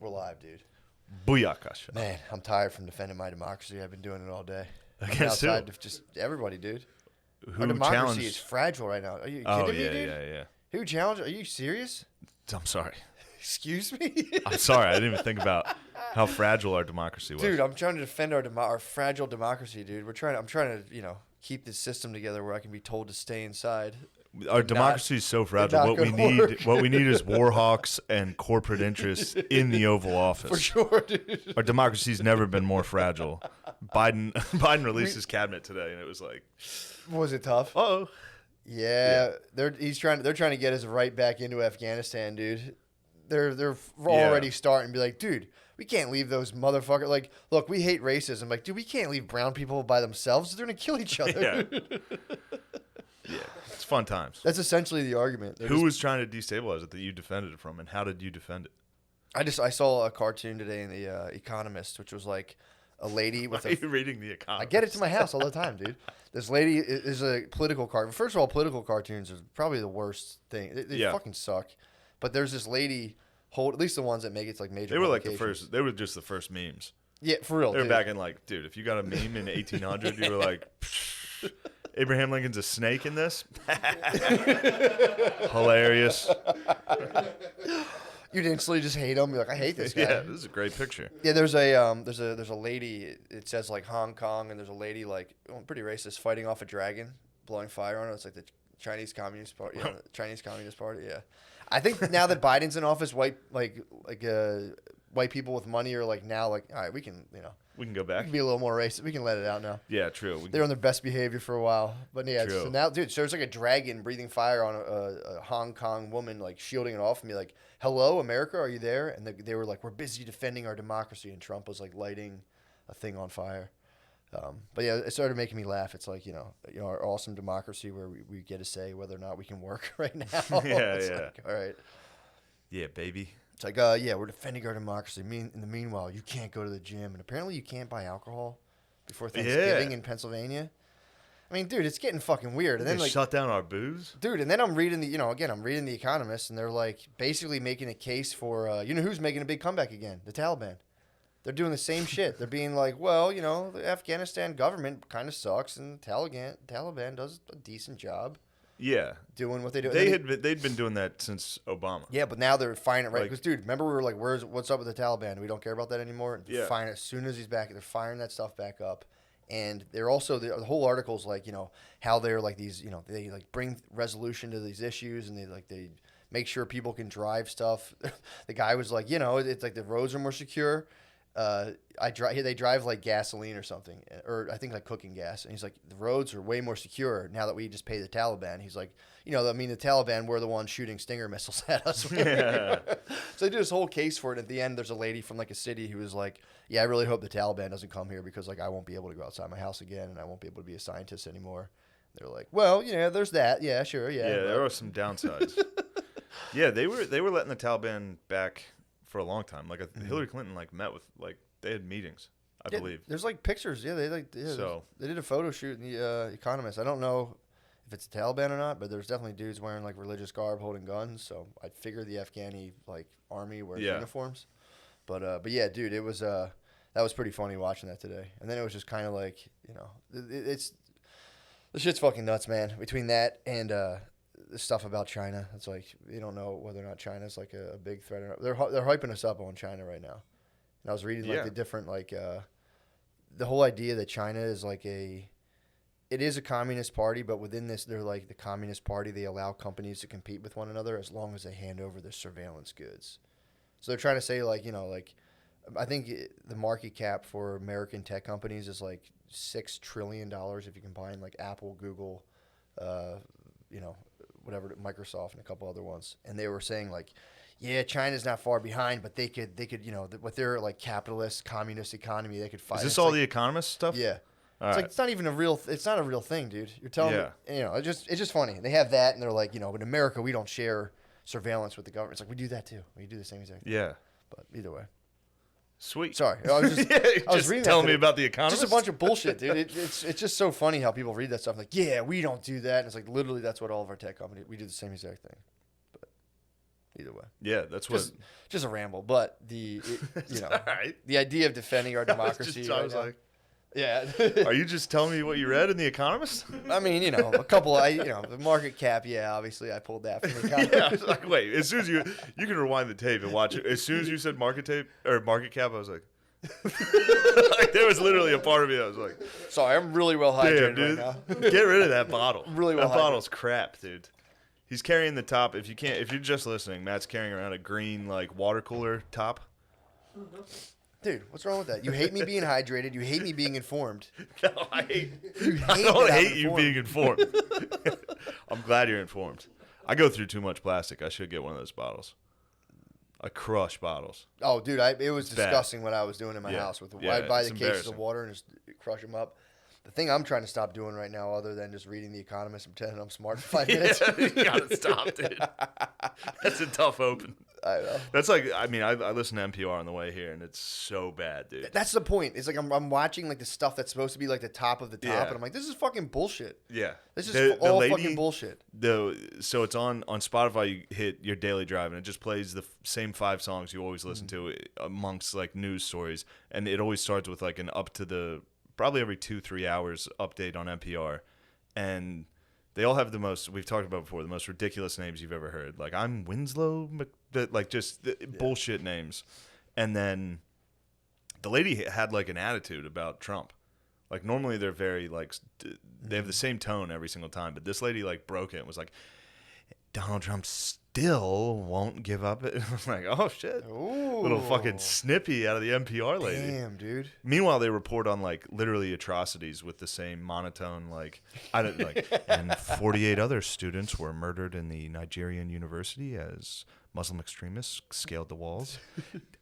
We're live, dude. Booyakasha. Man, I'm tired from defending my democracy. I've been doing it all day. Against who? Outside of just everybody, dude. Who Our democracy challenged? is fragile right now. Are you Oh, kidding yeah, me, dude? yeah. Who challenged? Are you serious? I'm sorry. Excuse me? I'm sorry. I didn't even think about how fragile our democracy was. Dude, I'm trying to defend our fragile democracy, dude. I'm trying to, keep this system together where I can be told to stay inside. Our democracy is so fragile. not What we need is war hawks and corporate interests in the Oval Office. For sure, dude. Our democracy's never been more fragile. Biden released his cabinet today, and it was like, Was it tough? oh, Yeah, they're trying to get us right back into Afghanistan, dude. They're already starting to be like, dude, we can't leave those motherfuckers. Like, look, we hate racism. Like, dude, we can't leave brown people by themselves. They're gonna kill each other. yeah, it's fun times. That's essentially the argument. Who was trying to destabilize it that you defended it from, and how did you defend it? I saw a cartoon today in the Economist, which was like a lady with Why are you reading the Economist? I get it to my house all the time, dude. This lady is a political cartoon. First of all, political cartoons are probably the worst thing. They fucking suck. But there's this lady, at least the ones that make it to like major. They were like the publications. first. They were just the first memes. Yeah, for real. They were dude. back in like, dude, if you got a meme in 1800, you were like, Abraham Lincoln's a snake in this. Hilarious. You'd instantly just hate him. You're like, I hate this guy. Yeah, this is a great picture. Yeah, there's a lady. It says like Hong Kong, and there's a lady like pretty racist fighting off a dragon, blowing fire on it. It's like the Chinese Communist Party. Yeah, the Chinese Communist Party. Yeah, I think now that Biden's in office, white people with money are like now like, all right, we can We can go we back. can be a little more racist. We can let it out now. Yeah, true. They're on their best behavior for a while, but yeah. True. So now, dude, so there's like a dragon breathing fire on a Hong Kong woman, like shielding it off, and be like, "Hello, America, are you there?" And they were like, "We're busy defending our democracy," and Trump was like lighting a thing on fire. But yeah, it started making me laugh. It's like our awesome democracy where we get to say whether or not we can work right now. It's like, all right. Yeah, baby. It's like, yeah, we're defending our democracy. In the meanwhile, you can't go to the gym, and apparently you can't buy alcohol before Thanksgiving in Pennsylvania. I mean, dude, it's getting fucking weird. And They then like, shut down our booze. dude, and then I'm reading I'm reading the Economist, and they're like basically making a case for, who's making a big comeback again? The Taliban. They're doing the same shit. They're being like, well, the Afghanistan government kind of sucks, and Taliban does a decent job. Yeah, doing what they do. they'd been doing that since Obama. Yeah, but now they're firing it right. Like- Because, dude, remember we were like, what's up with the Taliban? We don't care about that anymore. Yeah. Firing as soon as he's back, they're firing that stuff back up. And they're also the whole article's like, how they're like these, they like bring resolution to these issues, and they make sure people can drive stuff. The guy was like, it's like the roads are more secure. They drive like gasoline or something, or I think like cooking gas. And he's like, the roads are way more secure now that we just pay the Taliban. He's like, the Taliban were the ones shooting Stinger missiles at us. Yeah. So they do this whole case for it. At the end, there's a lady from like a city who was like, yeah, I really hope the Taliban doesn't come here because like I won't be able to go outside my house again, and I won't be able to be a scientist anymore. They're like, well, there's that. Yeah, sure. Yeah. Yeah, there are some downsides. Yeah, they were letting the Taliban back for a long time. Like Hillary Clinton met with they had meetings, I believe. There's like pictures. Yeah, they did a photo shoot in the Economist. I don't know if it's the Taliban or not, but there's definitely dudes wearing like religious garb, holding guns. So I'd figure the Afghani army wears uniforms. But yeah, dude, it was that was pretty funny watching that today. And then it was just kind of like it's the shit's fucking nuts, man. Between that and the stuff about China, it's like you don't know whether or not China's like a big threat or not. They're hyping us up on China right now. And I was reading the different the whole idea that China is it is a communist party, but within this they're like the communist party. They allow companies to compete with one another as long as they hand over their surveillance goods. So they're trying to say I think the market cap for American tech companies is like $6 trillion if you combine like Apple, Google, whatever, Microsoft, and a couple other ones. And they were saying yeah, China's not far behind, but they could with their like capitalist communist economy, they could fight. Is this all the Economist stuff? Yeah. All it's right. it's not even a real. It's not a real thing, dude. You're telling me. It's just funny. They have that, and they're like, in America we don't share surveillance with the government. It's like we do that too. We do the same exact thing. Yeah. But either way. Sweet. Sorry, I was just, I was reading telling that me about the Economist. Just a bunch of bullshit, dude. It's just so funny how people read that stuff. Like, yeah, we don't do that. And it's like literally that's what all of our tech companies we do the same exact thing. But either way. Yeah, that's what. Just a ramble, but right. the idea of defending our democracy. I was like, yeah. Are you just telling me what you read in The Economist? I mean, a couple. The market cap. Yeah, obviously, I pulled that from The Economist. Yeah, I was like, wait. As soon as you can rewind the tape and watch it. As soon as you said market cap, I was like. Like there was literally a part of me that was like, sorry, I'm really well hydrated dude, right now. Get rid of that bottle. Really well that bottle's crap, dude. He's carrying the top. If you're just listening, Matt's carrying around a green like water cooler top. Dude, what's wrong with that? You hate me being hydrated. You hate me being informed. No, I don't hate you being informed. I'm glad you're informed. I go through too much plastic. I should get one of those bottles. I crush bottles. Oh, dude, it was disgusting what I was doing in my house. I'd buy the cases of water and just crush them up. The thing I'm trying to stop doing right now, other than just reading The Economist and pretending I'm smart for 5 minutes. You gotta stop, dude. That's a tough open. I know. That's like, I mean, I listen to NPR on the way here, and it's so bad, dude. That's the point. It's like I'm watching like the stuff that's supposed to be like the top of the top, and I'm like, this is fucking bullshit. Yeah. This is all fucking bullshit. So it's on Spotify. You hit your daily drive, and it just plays the same 5 songs you always listen to amongst like news stories, and it always starts with like an up to the probably every 2-3 hours update on NPR, and they all have the most, we've talked about before, the most ridiculous names you've ever heard. Like, I'm Winslow, like just bullshit names. And then the lady had like an attitude about Trump. Like, normally they're very like, they have the same tone every single time, but this lady like broke it and was like, Donald Trump still won't give up it. I'm like, oh shit. Ooh. Little fucking snippy out of the NPR lady. Damn, dude. Meanwhile, they report on like literally atrocities with the same monotone, like and 48 other students were murdered in the Nigerian university as Muslim extremists scaled the walls.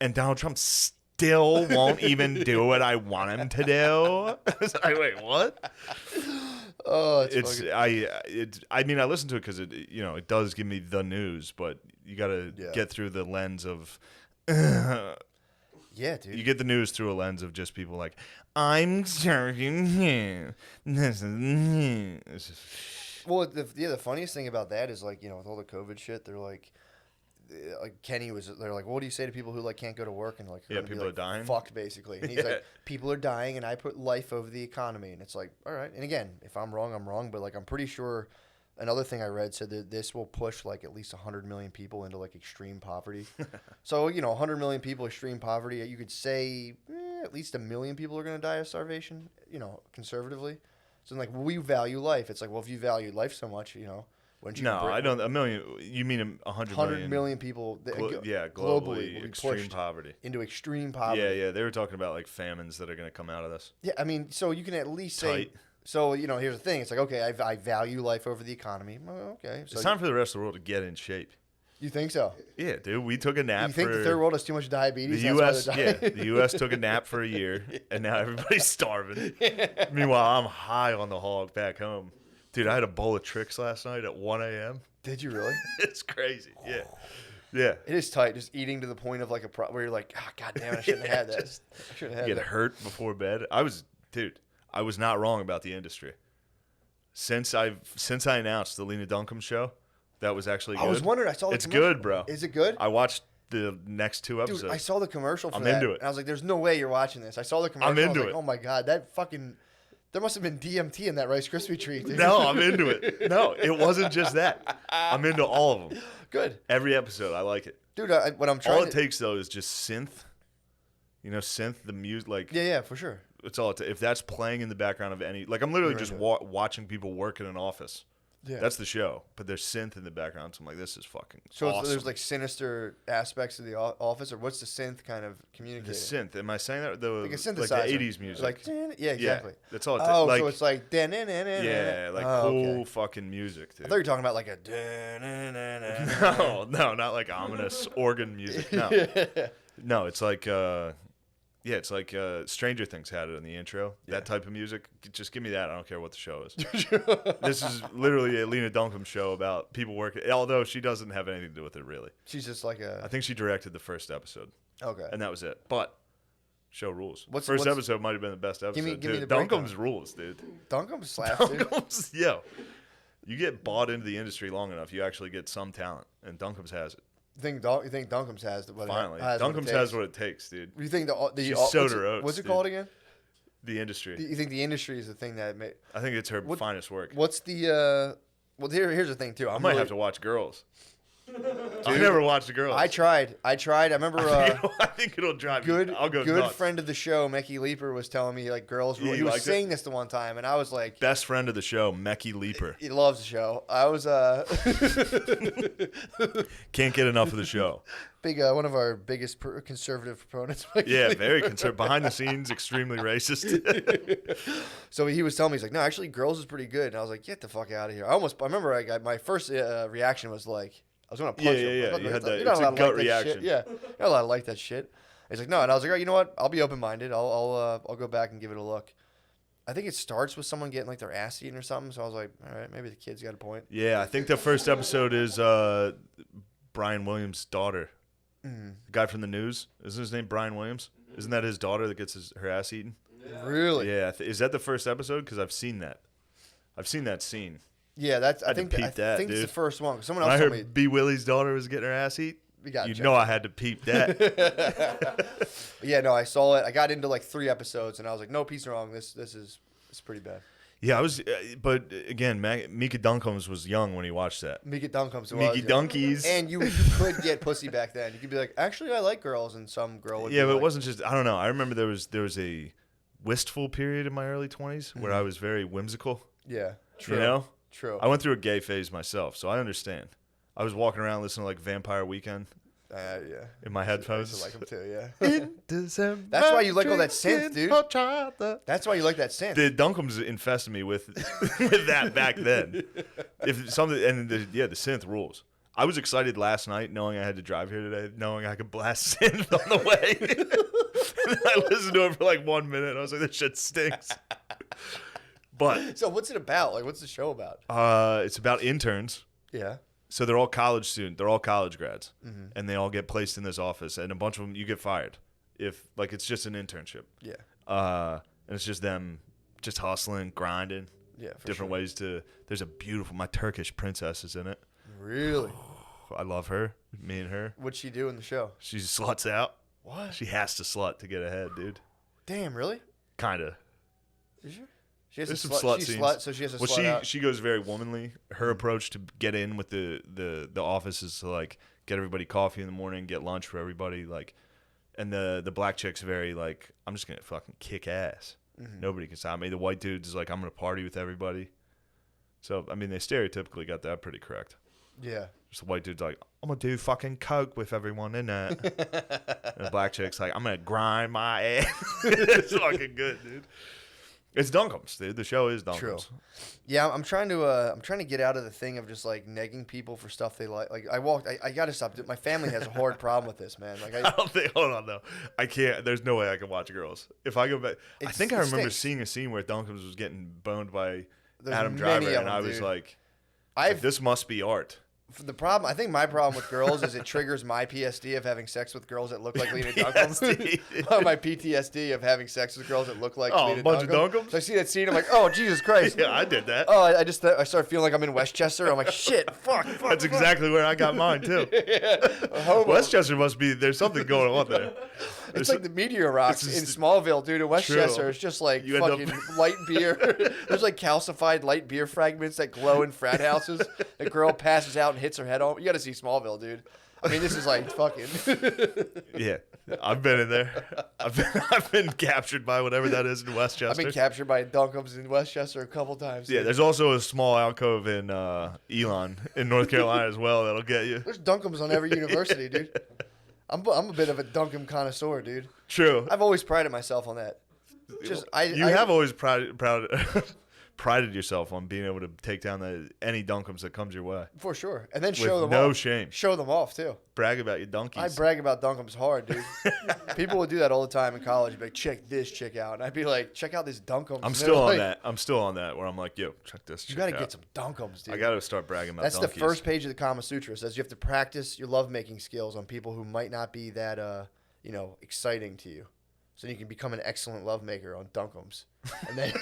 And Donald Trump still won't even do what I want him to do. Wait, what? Oh, I mean, I listen to it because it does give me the news, but you got to get through the lens of. Yeah, dude. You get the news through a lens of just people like, I'm serving you. Well, the funniest thing about that is like, with all the COVID shit, they're like Kenny they're like, well, what do you say to people who like can't go to work and like people are dying, fucked basically, and he's like, people are dying and I put life over the economy, and it's like, all right, and again, if I'm wrong, but like I'm pretty sure another thing I read said that this will push like at least 100 million people into like extreme poverty. So 100 million people extreme poverty, you could say at least 1 million people are going to die of starvation, conservatively. So like, we value life. It's like, well, if you value life so much, wouldn't you? No, I don't. 1 million. You mean 100 million people? Globally will be extreme pushed poverty. Into extreme poverty. Yeah. They were talking about like famines that are going to come out of this. Yeah, I mean, so you can at least say. So here's the thing. It's like, okay, I value life over the economy. Well, okay, so it's time for the rest of the world to get in shape. You think so? Yeah, dude. We took a nap. You think the third world has too much diabetes? The U.S. took a nap for a year, and now everybody's starving. Meanwhile, I'm high on the hog back home. Dude, I had a bowl of Trix last night at 1 a.m. Did you really? It's crazy. Yeah. Yeah. It is tight, just eating to the point of like where you're like, God damn it, I shouldn't have had that. I shouldn't have had that. Get hurt before bed. I was not wrong about the industry. Since I announced the Lena Dunkums show, that was actually good. I was wondering, I saw the It's good, bro. Is it good? I watched the next 2 episodes. Dude, I saw the commercial for I'm that. into it. And I was like, there's no way you're watching this. I saw the commercial. I'm into I was like, it. oh my God, that fucking... There must have been DMT in that Rice Krispie treat, dude. No, I'm into it. No, it wasn't just that. I'm into all of them. Good. Every episode, I like it. Dude, what I'm trying all it takes, though, is just synth. Synth, the music, like... Yeah, for sure. It's all if that's playing in the background of any... Like, I'm literally just watching people work in an office. Yeah. That's the show. But there's synth in the background, so I'm like, this is fucking awesome. So there's, like, sinister aspects of the office, or what's the synth kind of communicating? The synth. Am I saying that? Like a synthesizer. Like the 80s music. Like, yeah, exactly. Yeah, that's all it Oh, so it's like... Yeah, like cool fucking music, dude. I thought you were talking about, like, a... No, not like ominous organ music. No. No, it's like... Yeah, it's like Stranger Things had it in the intro. Yeah. That type of music. Just give me that. I don't care what the show is. This is literally a Lena Dunkums show about people working. Although she doesn't have anything to do with it, really. She's just like a... I think she directed the first episode. Okay. And that was it. But show rules. First episode might have been the best episode. Give me the Dunkums rules, dude. Dunkums slaps, Dunkums, yo. You get bought into the industry long enough, you actually get some talent. And Dunkums has it. You think Dunkums has Finally, Dunkums has what it takes, dude. You think She's Soda Oats, what's it dude. called again? The industry. You think the industry is the thing that made? I think it's her finest work. What's the? Well, here's the thing too. I might have to watch Girls. I never watched Girls. I tried. I remember. I think it'll drive me. I'll go Good nuts. friend of the show, Mecky Leaper, was telling me like Girls. He was saying this the one time, and I was like, best friend of the show, Mecky Leaper. He loves the show. I was can't get enough of the show. Big one of our biggest conservative proponents. Yeah, very conservative. Behind the scenes, extremely racist. So he was telling me, he's like, no, actually, Girls is pretty good. And I was like, get the fuck out of here. I remember my first reaction was like, I was gonna punch him. Yeah. You had that. It's a gut reaction. Yeah, you're not allowed to like that shit. He's like, no, and I was like, oh, you know what? I'll be open minded. I'll go back and give it a look. I think it starts with someone getting like their ass eaten or something. So I was like, all right, maybe the kid's got a point. Yeah, I think the first episode is Brian Williams' daughter. The guy from the news. Isn't his name Brian Williams? Isn't that his daughter that gets her ass eaten? Yeah. Really? Yeah. Is that the first episode? Because I've seen that. I've seen that scene. Yeah, I think it's the first one. Someone else told me. B. Willie's daughter was getting her ass eat. I had to peep that. Yeah, no, I saw it. I got into like 3 episodes, and I was like, no, peace wrong. This is pretty bad. Yeah, I was, but again, Mika Dunkums was young when he watched that. Mika Dunkums was. Mika Dunkies. And you could get pussy back then. You could be like, actually, I like girls, and some girl would. Yeah, but like, it wasn't just. I don't know. I remember there was a wistful period in my early 20s where I was very whimsical. Yeah, true. You know. True. I went through a gay phase myself, so I understand. I was walking around listening to like Vampire Weekend. Yeah. In my headphones. I like them too, yeah. In December, that's why you like all that synth, dude. That's why you like that synth. The Dunkums infested me with that back then. The synth rules. I was excited last night knowing I had to drive here today, knowing I could blast synth on the way. And I listened to it for like 1 minute, and I was like, this shit stinks. But so what's it about? Like, what's the show about? It's about interns. Yeah. So they're all college students. They're all college grads, and they all get placed in this office. And a bunch of them, you get fired if like it's just an internship. Yeah. And it's just them, just hustling, grinding. Yeah. Different ways to. There's a beautiful. My Turkish princess is in it. Really? I love her. Me and her. What'd she do in the show? She sluts out. What? She has to slut to get ahead, dude. Damn. Really? Kinda. Is she? She has There's to some slut scenes. So she has to slut out. She goes very womanly. Her approach to get in with the office is to like get everybody coffee in the morning, get lunch for everybody, like, and the black chick's very like, I'm just gonna fucking kick ass. Nobody can stop me. The white dude's like, I'm gonna party with everybody. So I mean, they stereotypically got that pretty correct. Yeah. Just the white dude's like, I'm gonna do fucking coke with everyone in it. And the black chick's like, I'm gonna grind my ass. It's fucking good, dude. It's Dunkums, dude. The show is Dunkums. True. Yeah, I'm trying to get out of the thing of just like negging people for stuff they like. Like I gotta stop. My family has a hard problem with this, man. Like I don't think. Hold on though. I can't. There's no way I can watch Girls. If I go back, I think I remember seeing a scene where Dunkums was getting boned by Adam Driver, and I was like, this must be art. The problem, I think my problem with Girls is it triggers my PSD of having sex with girls that look like Lena Dunkums. My PTSD of having sex with girls that look like Lena a bunch of Dunkums? So I see that scene, I'm like, oh, Jesus Christ. Yeah, I did that. Oh, I start feeling like I'm in Westchester. I'm like, shit, fuck. That's exactly where I got mine, too. Yeah. Westchester must be, there's something going on there. It's like the meteor rocks in Smallville, dude. In Westchester, it's just like fucking light beer. There's like calcified light beer fragments that glow in frat houses. The girl passes out and hits her head on. You got to see Smallville, dude. I mean, this is like fucking. Yeah, I've been in there. I've been captured by whatever that is in Westchester. I've been captured by Dunkums in Westchester a couple times. Yeah, there's also a small alcove in Elon in North Carolina as well that'll get you. There's Dunkums on every university, dude. I'm a bit of a Dunkum connoisseur, dude. True. I've always prided myself on that. You have always prided yourself on being able to take down any Dunkums that comes your way. For sure. And then show them off. No shame. Show them off, too. Brag about your donkeys. I brag about Dunkums hard, dude. People would do that all the time in college. You'd be like, check this chick out. And I'd be like, check out this Dunkums. I'm still on that. I'm still on that where I'm like, yo, check this chick out. You got to get some Dunkums, dude. I got to start bragging about donkeys. That's the first page of the Kama Sutra. It says you have to practice your lovemaking skills on people who might not be that, exciting to you. so you can become an excellent lovemaker on Dunkums. And then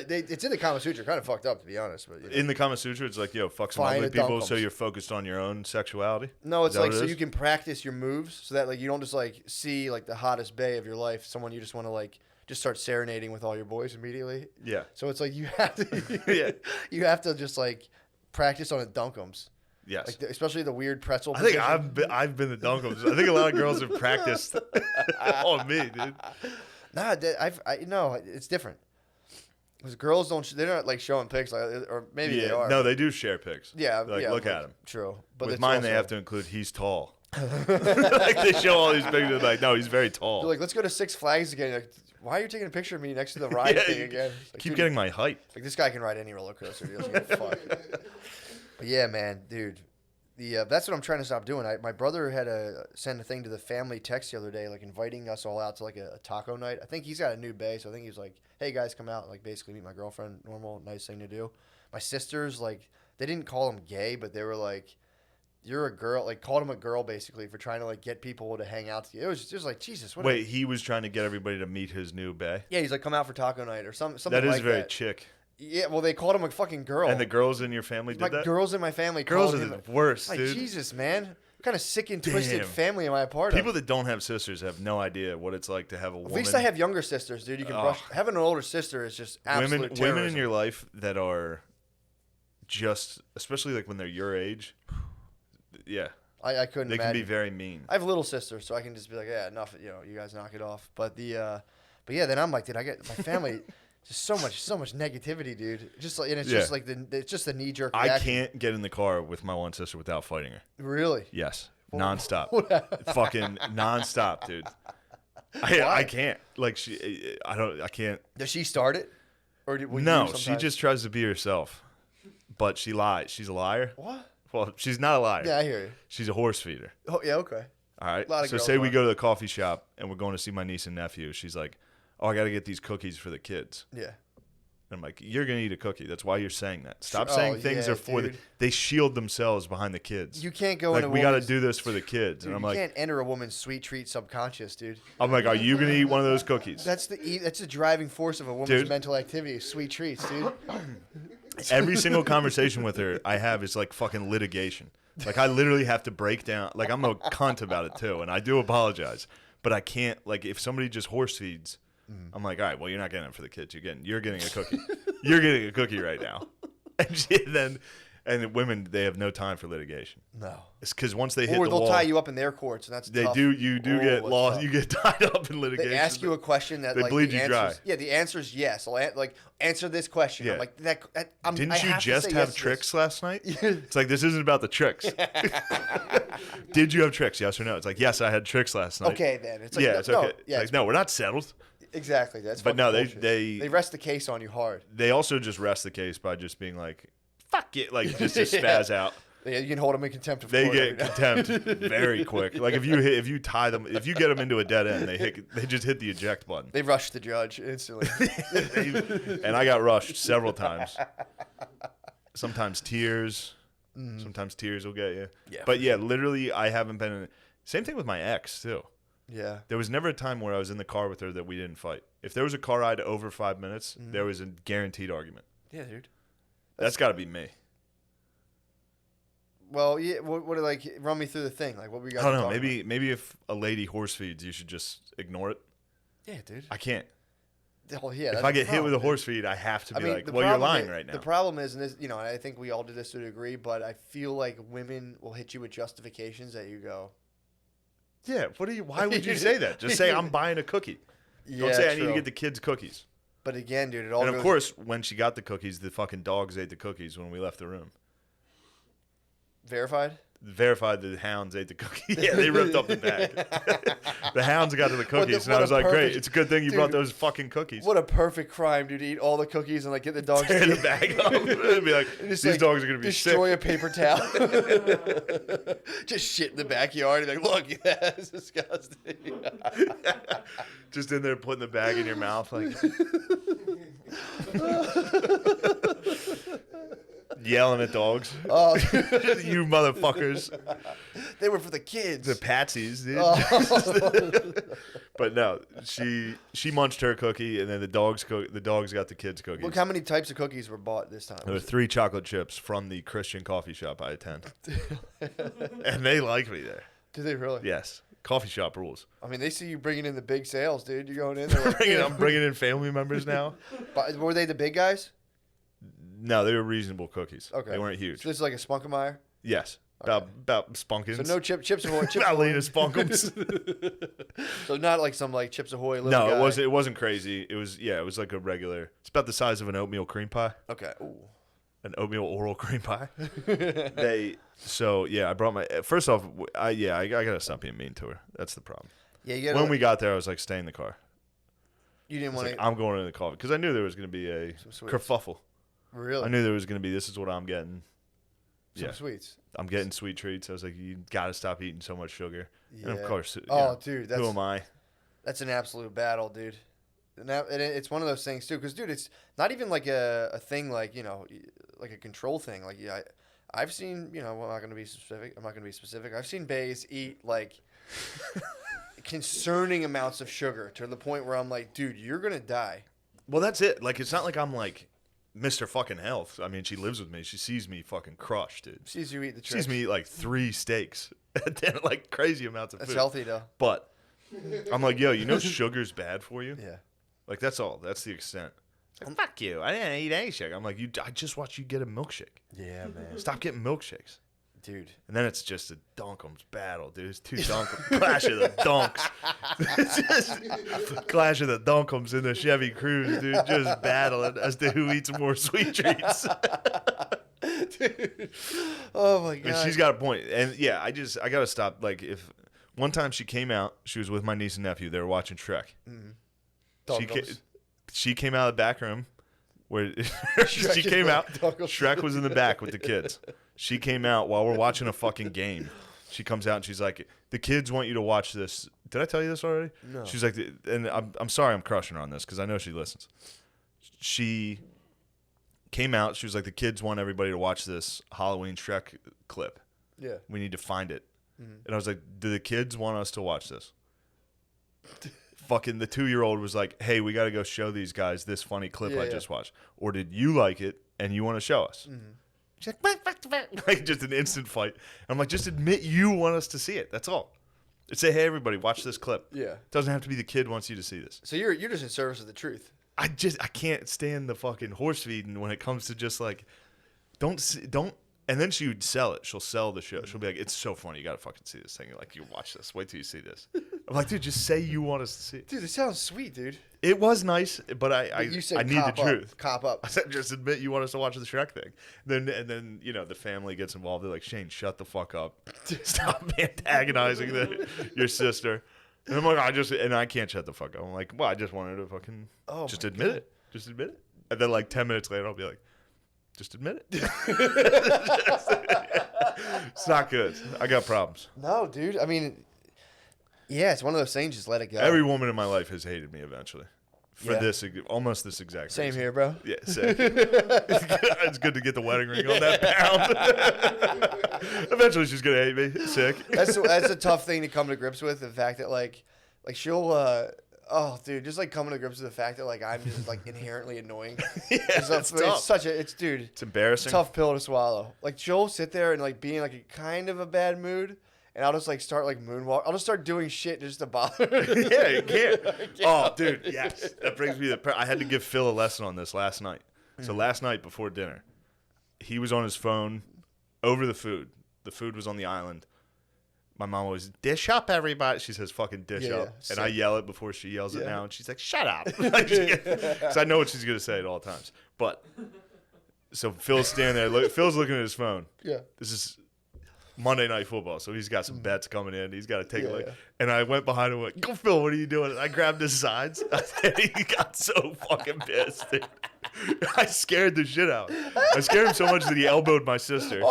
it's in the Kama Sutra. Kind of fucked up, to be honest. But in the Kama Sutra, it's like, yo, fuck some ugly people, so you're focused on your own sexuality. No, it's like so you can practice your moves, so that like you don't just like see like the hottest bae of your life, someone you just want to like just start serenading with all your boys immediately. Yeah. So it's like you have to, you have to just like practice on a Dunkums. Yes. Like especially the weird pretzel. I think I've been the Dunkums. I think a lot of girls have practiced on me, dude. Nah, no, it's different. Because girls they're not like showing pics, like, or maybe they are. No, they do share pics. Yeah, like look at him. True, but with mine, they have to include he's tall. Like they show all these pictures, like no, he's very tall. They're like, let's go to Six Flags again. Like, why are you taking a picture of me next to the ride thing again? Like, keep getting my height. Like this guy can ride any roller coaster. He doesn't give a fuck. But yeah, man, dude. That's what I'm trying to stop doing. My brother had send a thing to the family text the other day, like inviting us all out to like a taco night. I think he's got a new bae, so I think he was like, "Hey guys, come out!" Like basically meet my girlfriend. Normal, nice thing to do. My sisters like they didn't call him gay, but they were like, "You're a girl." Like called him a girl basically for trying to like get people to hang out together. It was just like Jesus. Wait, he was trying to get everybody to meet his new bae. Yeah, he's like, "Come out for taco night" or something. That is like very chick. Yeah, well, they called him a fucking girl. And the girls in your family did that? Girls in my family girls called are him the worst, like, dude. Jesus, man. What kind of sick and twisted family am I a part People of? that don't have sisters have no idea what it's like to have a woman. At least I have younger sisters, dude. You can brush. Having an older sister is just absolute terrorism. Women in your life that are just, especially like when they're your age, yeah. I couldn't They imagine. can be very mean. I have little sisters, so I can just be like, yeah, enough. You guys knock it off. But yeah, then I'm like, dude, I get my family. Just so much negativity, dude. Just like, and it's just like it's just the knee jerk. I can't get in the car with my one sister without fighting her. Really? Yes, nonstop, fucking nonstop, dude. I can't. Like I can't. Does she start it? Or no, she just tries to be herself, but she lies. She's a liar. What? Well, she's not a liar. Yeah, I hear you. She's a horse feeder. Oh yeah, okay. All right. So say we go to the coffee shop and we're going to see my niece and nephew. She's like, "Oh, I got to get these cookies for the kids." Yeah. And I'm like, "You're gonna eat a cookie. That's why you're saying that. Stop saying things are for the." They shield themselves behind the kids. You can't go like, into. We got to do this for the kids. Dude, and I'm you like, can't enter a woman's sweet treat subconscious, dude. I'm like, "Are you gonna eat one of those cookies?" That's the driving force of a woman's mental activity. Sweet treats, dude. Every single conversation with her I have is like fucking litigation. Like I literally have to break down. Like I'm a cunt about it too, and I do apologize, but I can't. Like if somebody just horse feeds. I'm like, all right, well, you're not getting it for the kids. You're getting a cookie. You're getting a cookie right now. And women, they have no time for litigation. No. It's because once they hit the wall. Or they'll tie you up in their courts, and that's tough. You do get lost. Tough. You get tied up in litigation. They ask you a question that they like bleed the you dry. Yeah, the answer is yes. I'll answer this question. Yeah. I'm like that. Didn't you just have tricks last night? It's like this isn't about the tricks. Did you have tricks? Yes or no? It's like yes, I had tricks last night. Okay, then it's like it's okay. Yeah, it's like, no, we're not settled. Exactly. That's. But no, they rest the case on you hard. They also just rest the case by just being like, "Fuck it," like just to spaz out. Yeah, you can hold them in contempt of court. They get contempt very quick. Like if you tie them, if you get them into a dead end, they just hit the eject button. They rush the judge instantly. And I got rushed several times. Sometimes tears. Sometimes tears will get you. Yeah. But yeah, literally, I haven't been. Same thing with my ex too. Yeah. There was never a time where I was in the car with her that we didn't fight. If there was a car ride over 5 minutes, there was a guaranteed argument. Yeah, dude. That's got to be me. Well, yeah. What like run me through the thing? Like what we got? I don't know. Maybe if a lady horse feeds, you should just ignore it. Yeah, dude. I can't. Well, yeah. If I get hit with a horse feed, I have to be like, "Well, you're lying right now." The problem is, and this, I think we all do this to a degree, but I feel like women will hit you with justifications that you go. Yeah, why would you say that? Just say I'm buying a cookie. Yeah, don't say I need to get the kids cookies. But again, dude, it all. And of course, when she got the cookies, the fucking dogs ate the cookies when we left the room. Verified the hounds ate the cookies. Yeah, they ripped up the bag. The hounds got to the cookies, and I was like, great. It's a good thing you brought those fucking cookies. What a perfect crime, dude, to eat all the cookies and like get the dogs tear the bag up. And be like, these dogs are going to be sick. Destroy a paper towel. Just shit in the backyard. And like, look, that's disgusting. Just in there putting the bag in your mouth. Like, Yelling at dogs. Oh, you motherfuckers. They were for the kids. The patsies, dude. But no, she munched her cookie, and then the dogs got the kids' cookies. Look how many types of cookies were bought this time. There were 3 chocolate chips from the Christian coffee shop I attend. And they like me there. Do they really? Yes. Coffee shop rules. I mean, they see you bringing in the big sales, dude. You're going in there. Like, I'm bringing in family members now. But were they the big guys? No, they were reasonable cookies. Okay. They weren't huge. So this is like a Spunkemeyer? Yes. Okay. About Spunkins. So no Chips Ahoy. Not latest Spunkums. So not like some like Chips Ahoy little No, guy. it wasn't crazy. It was like a regular. It's about the size of an oatmeal cream pie. Okay. Ooh. An oatmeal oral cream pie. I brought my. First off, I gotta stop being mean to her. That's the problem. Yeah, you gotta, when we got there, I was like, stay in the car. You didn't want to. I'm going in the coffee because I knew there was gonna be a kerfuffle. Really? I knew there was gonna be. This is what I'm getting. Some sweets. I'm getting sweet treats. I was like, you gotta stop eating so much sugar. Yeah. And of course, dude, who am I? That's an absolute battle, dude. And it's one of those things too, because dude, it's not even like a thing like like a control thing. Like I've seen well, I'm not gonna be specific. I've seen bays eat like concerning amounts of sugar to the point where I'm like, dude, you're gonna die. Well, that's it. Like it's not like I'm like Mr. fucking Health. I mean, she lives with me. She sees me fucking crushed, dude. Sees you eat the. She sees me eat like 3 steaks and then like crazy amounts of food. That's healthy though. But I'm like, yo, sugar's bad for you? Yeah. Like that's all. That's the extent. It's like, fuck you. I didn't eat any sugar. I'm like, I just watched you get a milkshake. Yeah, man. Stop getting milkshakes. Dude. And then it's just a Dunkums battle, dude. It's 2 Dunkums. Clash of the Dunks. It's just Clash of the Dunkums in the Chevy Cruze, dude. Just battling as to who eats more sweet treats. Dude. Oh, my God. And she's got a point. And, yeah, I got to stop. Like, if one time she came out, she was with my niece and nephew. They were watching Shrek. Mm-hmm. She came out of the back room where she came out. Shrek was in the back with the kids. She came out while we're watching a fucking game. She comes out and she's like, "The kids want you to watch this." Did I tell you this already? No. She's like, and I'm sorry I'm crushing her on this because I know she listens. She came out. She was like, "The kids want everybody to watch this Halloween Shrek clip. Yeah. We need to find it." Mm-hmm. And I was like, "Do the kids want us to watch this?" Fucking the 2-year-old was like, "Hey, we got to go show these guys this funny clip I just watched." Or did you like it and you want to show us? Mm-hmm. She's like just an instant fight. I'm like, just admit you want us to see it. That's all. Say, hey, everybody, watch this clip. Yeah. It doesn't have to be the kid wants you to see this. So you're just in service of the truth. I can't stand the fucking horse feeding when it comes to just like, don't. And then she would sell it. She'll sell the show. She'll be like, it's so funny. You got to fucking see this thing. You're like, you watch this. Wait till you see this. I'm like, dude, just say you want us to see it. Dude, it sounds sweet, dude. It was nice, but I need the truth. Cop up. I said, just admit you want us to watch the Shrek thing. And then the family gets involved. They're like, Shane, shut the fuck up. Stop antagonizing your sister. And I'm like, I can't shut the fuck up. I'm like, well, I just wanted to fucking just admit it. Just admit it. And then like 10 minutes later, I'll be like, just admit it. It's not good. I got problems. No, dude. I mean, yeah, it's one of those things. Just let it go. Every woman in my life has hated me eventually. For almost this exact same reason. here, bro. Yeah, same. It's good to get the wedding ring on that pound. Eventually, she's gonna hate me. Sick. That's a tough thing to come to grips with. The fact that like she'll. Dude, just like coming to grips with the fact that like I'm just like inherently annoying. Yeah, it's tough. It's embarrassing. Tough pill to swallow. Like she'll sit there and like be in like a kind of a bad mood, and I'll just like start like moonwalk. I'll just start doing shit just to bother her. Yeah, you can't. Oh, dude, yes. That brings me I had to give Phil a lesson on this last night. So last night before dinner, he was on his phone over the food. The food was on the island. My mom always, dish up, everybody. She says, fucking dish up. And I yell it before she yells it now. And she's like, shut up. So I know what she's going to say at all times. But, so Phil's standing there. Phil's looking at his phone. Yeah. This is Monday Night Football. So he's got some bets coming in. He's got to take a look. Yeah. And I went behind him and went, go, Phil, what are you doing? And I grabbed his sides. He got so fucking pissed, dude. I scared the shit out. I scared him so much that he elbowed my sister.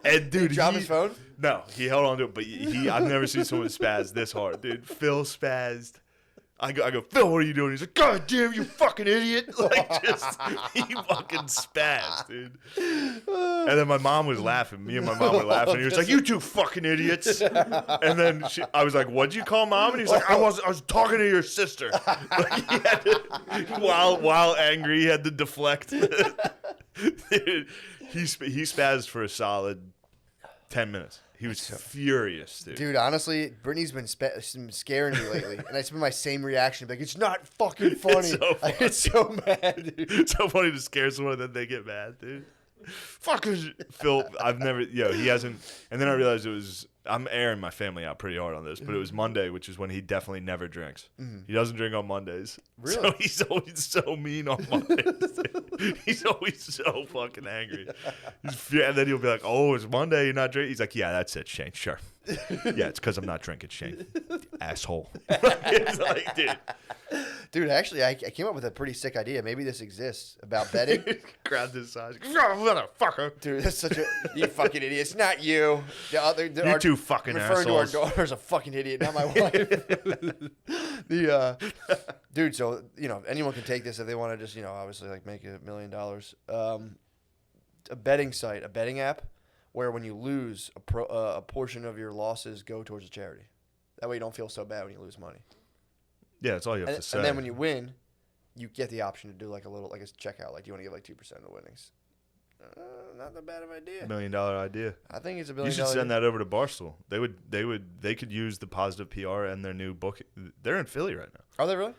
And dude, did he drop his phone? No, he held on to it. But I've never seen someone spaz this hard, dude. Phil spazzed. I go, Phil, what are you doing? He's like, God damn, you fucking idiot. Like, just, he fucking spazzed, dude. And then my mom was laughing. Me and my mom were laughing. He was like, you two fucking idiots. And then I was like, what'd you call Mom? And he's like, I was talking to your sister. Like, he had to, while angry, he had to deflect. Dude, he spazzed for a solid 10 minutes. He was furious, dude. Dude, honestly, Brittany's been scaring me lately, and it's been my same reaction. Like, it's not fucking funny. I get so mad, dude. It's so funny to scare someone that they get mad, dude. Fuckers. Phil, I've never, he hasn't. And then I realized I'm airing my family out pretty hard on this, but it was Monday, which is when he definitely never drinks. Mm-hmm. He doesn't drink on Mondays. Really? So he's always so mean on Mondays. He's always so fucking angry. And then he'll be like, oh, it's Monday, you're not drinking? He's like, yeah, that's it, Shane, sure. Yeah, it's because I'm not drinking, Shane. Asshole. It's like, dude, actually, I came up with a pretty sick idea. Maybe this exists about betting. Grabbed his size. Motherfucker. Dude, that's such a... You fucking idiot. It's not you. You two fucking assholes. Referring to our daughter as a fucking idiot, not my wife. Dude, so, anyone can take this if they want to just, obviously, like, make $1 million. A betting site, a betting app, where when you lose, a portion of your losses go towards a charity. That way you don't feel so bad when you lose money. Yeah, that's all you have to say. And then when you win, you get the option to do like a checkout. Like, do you want to give like 2% of the winnings? Not that bad of an idea. $1 million idea. I think it's $1 million. You should send that over to Barstool. They could use the positive PR and their new book. They're in Philly right now. Are they really?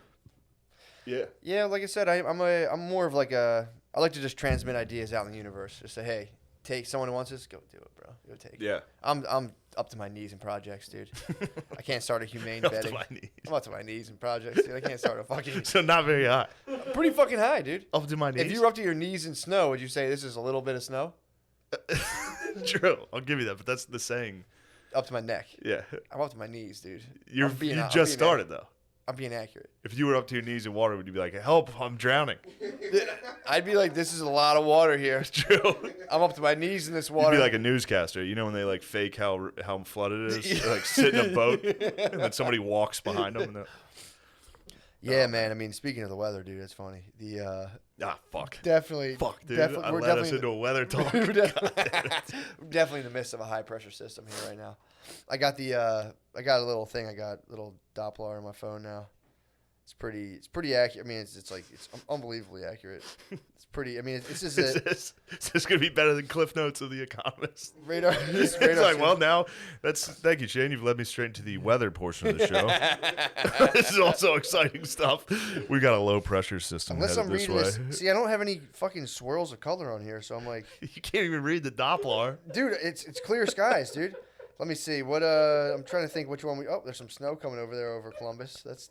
Yeah. Yeah, like I said, I'm more of like I like to just transmit ideas out in the universe. Just say, hey, take someone who wants this, go do it, bro. Go take it. Yeah. I'm up to my knees in projects, dude. I can't start a humane betting. I'm up to my knees in projects, dude. I can't start a fucking... So not very high. Pretty fucking high, dude. Up to my knees? If you were up to your knees in snow, would you say this is a little bit of snow? True. I'll give you that, but that's the saying. Up to my neck. Yeah. I'm up to my knees, dude. You just started, though. I'm being accurate. If you were up to your knees in water, would you be like, help, I'm drowning? I'd be like, this is a lot of water here. It's true. I'm up to my knees in this water. You'd be like a newscaster. You know when they like fake how flooded it is? They, like sit in a boat and then somebody walks behind them. And yeah, man. I mean, speaking of the weather, dude, it's funny. Fuck. Definitely. Fuck, dude. I led us into a weather talk. We're definitely in the midst of a high pressure system here right now. I got a little thing. I got a little Doppler on my phone now. It's pretty accurate. I mean, it's unbelievably accurate. It's pretty. I mean, it's just. Is this gonna be better than Cliff Notes of The Economist? Radar. It's like, well, now thank you, Shane. You've led me straight into the weather portion of the show. This is also exciting stuff. We got a low pressure system. Unless I'm reading this this. See, I don't have any fucking swirls of color on here, so I'm like. You can't even read the Doppler, dude. It's clear skies, dude. Let me see. What I'm trying to think which one oh, there's some snow coming over there over Columbus. That's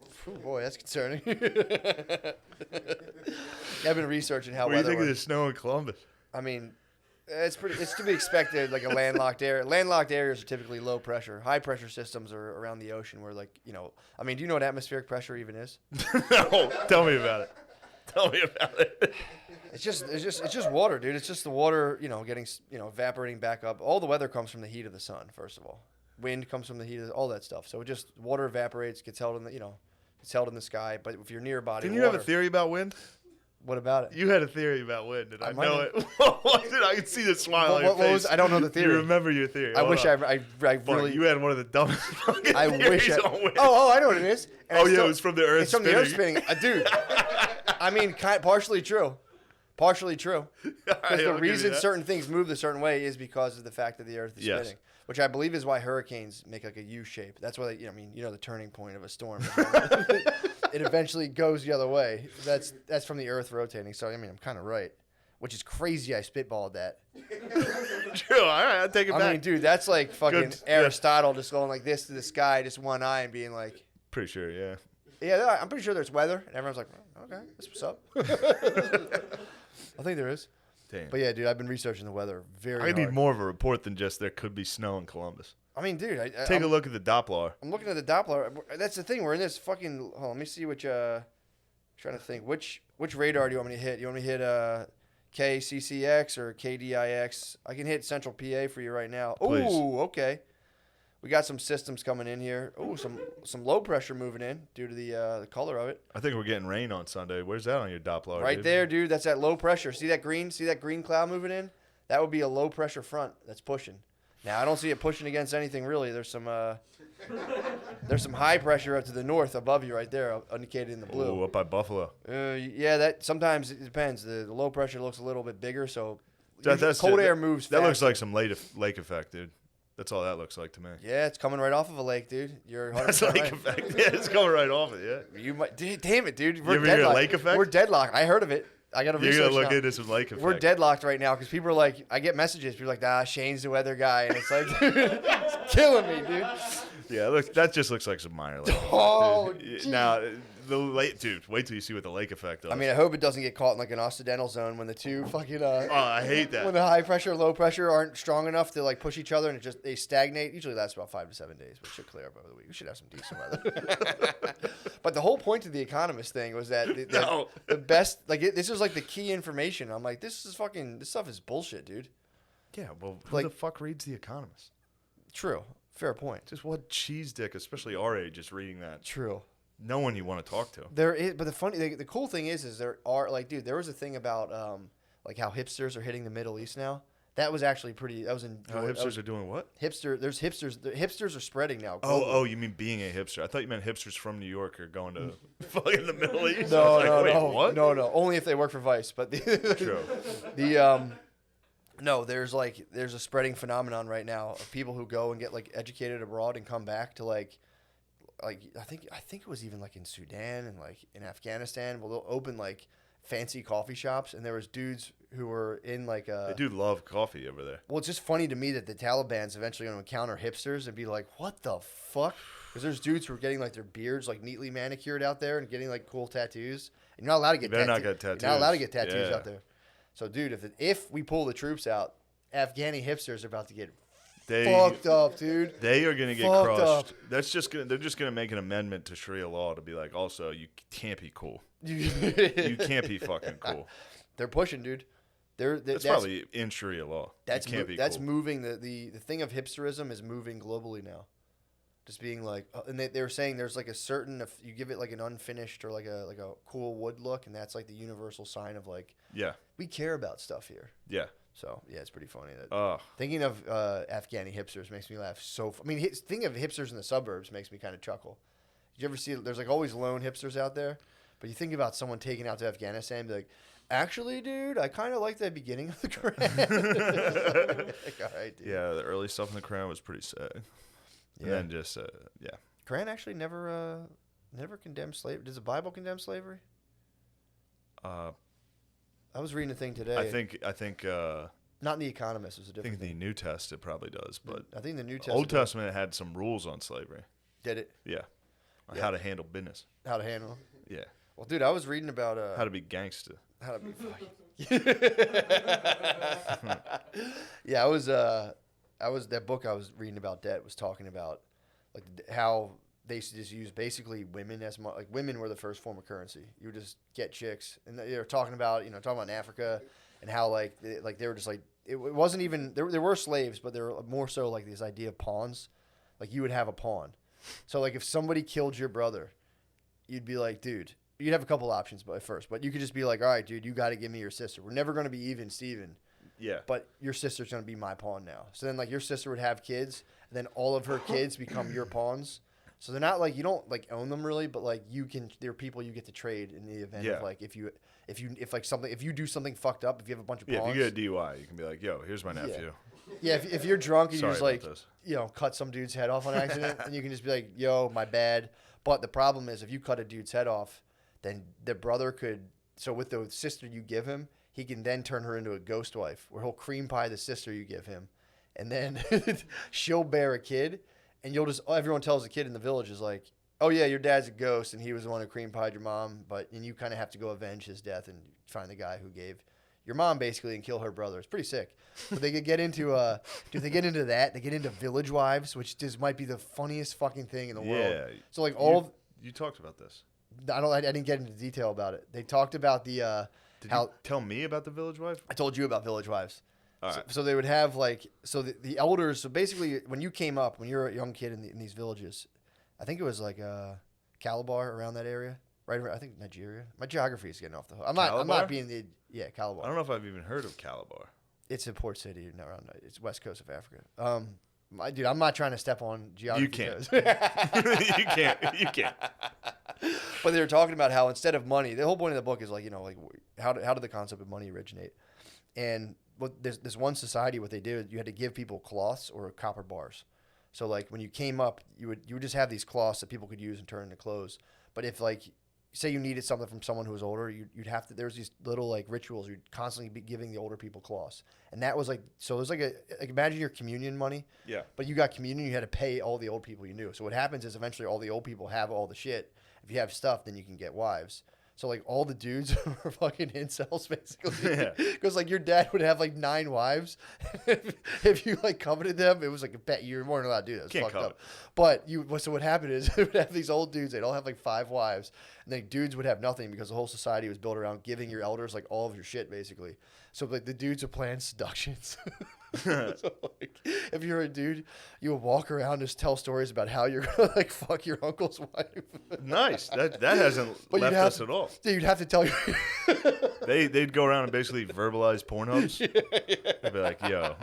concerning. Yeah, I've been researching how weather. What do you think of the snow in Columbus? I mean, it's to be expected, like a landlocked area. Landlocked areas are typically low pressure. High pressure systems are around the ocean where, like, I mean, do you know what atmospheric pressure even is? No, tell me about it. Tell me about it. It's just water, dude. It's just the water, getting, evaporating back up. All the weather comes from the heat of the sun, first of all. Wind comes from the heat of all that stuff. So water evaporates, gets held in the sky. But if you're near a body, didn't you have a theory about wind? What about it? You had a theory about wind, and I know it. I can see the smile on your face. I don't know the theory. You remember your theory. I wish I really. You had one of the dumbest fucking theories on wind. Oh, I know what it is. And it was from the Earth spinning. It's from the Earth spinning. Dude, I mean, partially true. Partially true. Because the reason certain things move a certain way is because of the fact that the Earth is spinning, which I believe is why hurricanes make like a U shape. That's why the turning point of a storm. It eventually goes the other way. That's from the Earth rotating. So I mean, I'm kind of right, which is crazy. I spitballed that. True. All right, I'll take it back. I mean, dude, that's like fucking Aristotle just going like this to the sky, just one eye, and being like. Pretty sure, yeah. Yeah, I'm pretty sure there's weather, and everyone's like, oh, okay, that's what's up. I think there is. Damn. But yeah, dude, I've been researching the weather very hard. I need more of a report than just there could be snow in Columbus. I mean, dude, take a look at the Doppler. I'm looking at the Doppler. That's the thing. We're in this fucking. Hold on, let me see which. Trying to think which radar do you want me to hit? You want me to hit KCCX or KDIX? I can hit Central PA for you right now. Please. Ooh, okay. We got some systems coming in here. Oh, some low pressure moving in due to the color of it. I think we're getting rain on Sunday. Where's that on your Doppler? Right there, dude. That's that low pressure. See that green? See that green cloud moving in? That would be a low pressure front that's pushing. Now I don't see it pushing against anything really. There's some high pressure up to the north above you right there, indicated in the blue. Oh, up by Buffalo. Yeah, that sometimes it depends. The low pressure looks a little bit bigger, so That's cold air moves. That faster. looks like some lake effect, dude. That's all that looks like to me. Yeah, it's coming right off of a lake, dude. You're 100% That's lake right. effect. Yeah, it's coming right off it. Yeah. You might, damn it, dude. You We're ever hear deadlocked. lake effect? We're deadlocked. I heard of it. I got to research. You're gonna look now. into some lake effect. We're deadlocked right now because people are like, I get messages. People are like, Shane's the weather guy, and it's like, it's killing me, dude. Yeah, look, that just looks like some minor lake. Oh, dude. Now the lake, dude. Wait till you see what the lake effect does. I mean, I hope it doesn't get caught in like an occidental zone when the two fucking. Oh, I hate that. When the high pressure and low pressure aren't strong enough to like push each other and they stagnate. Usually lasts about 5 to 7 days, but it should clear up over the week. We should have some decent weather. But the whole point of the Economist thing was that the best, like this is like the key information. I'm like, this stuff is bullshit, dude. Yeah, well, who the fuck reads The Economist? True. Fair point. Just what cheese dick, especially our age, is reading that. True. No one you want to talk to. There is, but the cool thing is there are like, dude, there was a thing about like how hipsters are hitting the Middle East now. That was actually pretty. That was in. How hipsters are doing what? There's hipsters. The hipsters are spreading now. Oh, you mean being a hipster? I thought you meant hipsters from New York are going to fucking the Middle East. No. What? No. Only if they work for Vice. But True. No, there's a spreading phenomenon right now of people who go and get like educated abroad and come back to like I think it was even like in Sudan and like in Afghanistan. Well, they'll open like fancy coffee shops, and there was dudes who were in like They do love coffee over there. Well, it's just funny to me that the Taliban's eventually going to encounter hipsters and be like, "What the fuck?" Because there's dudes who are getting like their beards like neatly manicured out there and getting like cool tattoos. And you're not allowed to get tattoos. Not get tattoos. You're not allowed to get tattoos out there. So, dude, if we pull the troops out, Afghani hipsters are about to get fucked up, dude. They are gonna get crushed. They're just gonna make an amendment to Sharia law to be like, also, you can't be cool. You can't be fucking cool. They're pushing, dude. That's probably in Sharia law. That's cool. Moving. The thing of hipsterism is moving globally now. Just being like, and they were saying there's like a certain, if you give it like an unfinished or like a cool wood look, and that's like the universal sign of like, we care about stuff here. Yeah. So yeah, it's pretty funny that thinking of Afghani hipsters makes me laugh. Thinking of hipsters in the suburbs makes me kind of chuckle. Did you ever see? There's like always lone hipsters out there, but you think about someone taken out to Afghanistan, and be like, actually, dude, I kind of like the beginning of the Quran. Like, all right, dude. Yeah, the early stuff in the Quran was pretty sad. And then just Quran actually never condemned slavery. Does the Bible condemn slavery? I was reading a thing today. I think not in The Economist. It was a different thing. The New Testament probably does, but I think the New Testament. Old Testament had some rules on slavery. Did it? Yeah. On how to handle business. How to handle. Yeah. Well, dude, I was reading about how to be gangster. How to be fucking. Yeah, I was that book I was reading about debt was talking about like how they used to just use basically women as like women were the first form of currency. You would just get chicks, and they were talking about in Africa and how like they were just like it wasn't even there were slaves, but there were more so like this idea of pawns. Like you would have a pawn, so like if somebody killed your brother, you'd be like, dude. You'd have a couple options, but you could just be like, all right, dude, you got to give me your sister. We're never going to be even, Steven. Yeah. But your sister's going to be my pawn now. So then, like, your sister would have kids, and then all of her kids become your pawns. So they're not like you don't like own them really, but like they're people you get to trade in the event of like if you do something fucked up, if you have a bunch of pawns. Yeah, if you get a DUI, you can be like, yo, here's my nephew. Yeah, if you're drunk and you just like cut some dude's head off on accident, and you can just be like, yo, my bad. But the problem is if you cut a dude's head off, then the brother could. So with the sister you give him, he can then turn her into a ghost wife, where he'll cream pie the sister you give him, and then she'll bear a kid, and everyone tells the kid in the village is like, oh yeah, your dad's a ghost, and he was the one who cream pied your mom, and you kind of have to go avenge his death and find the guy who gave your mom basically and kill her brother. It's pretty sick. But they could get into they get into that. They get into village wives, which might be the funniest fucking thing in the world. Yeah. So like you talked about this. I didn't get into detail about it. They talked about the Did you tell me about the village wife? I told you about village wives. All right. So they would have like the elders. So basically, when you came up, when you were a young kid in these villages, I think it was like Calabar around that area, right? I think Nigeria. My geography is getting off the hook. I'm not being Calabar. I don't know if I've even heard of Calabar. It's a port city around. It's west coast of Africa. Dude, I'm not trying to step on geography. You can't. You can't. But they were talking about how instead of money, the whole point of the book is like, how did the concept of money originate? And there's this one society, what they did, you had to give people cloths or copper bars. So like when you came up, you would just have these cloths that people could use and turn into clothes. But if like say you needed something from someone who was older, you'd have to. There's these little like rituals you'd constantly be giving the older people cloths, and that was like so. It was like imagine your communion money. Yeah. But you got communion, you had to pay all the old people you knew. So what happens is eventually all the old people have all the shit. If you have stuff, then you can get wives. So like all the dudes were fucking incels basically, because like your dad would have like 9 wives. If you like coveted them, it was like a bet you were more than allowed to do that. It was fucked up. But so what happened is it would have these old dudes. They'd all have like 5 wives, and then dudes would have nothing because the whole society was built around giving your elders like all of your shit basically. So like the dudes would plan seductions. So like if you're a dude, you would walk around and just tell stories about how you're gonna like fuck your uncle's wife. Nice. That hasn't left us at all. Dude, you'd have to tell your They'd go around and basically verbalize Pornhubs. They'd be like, yo.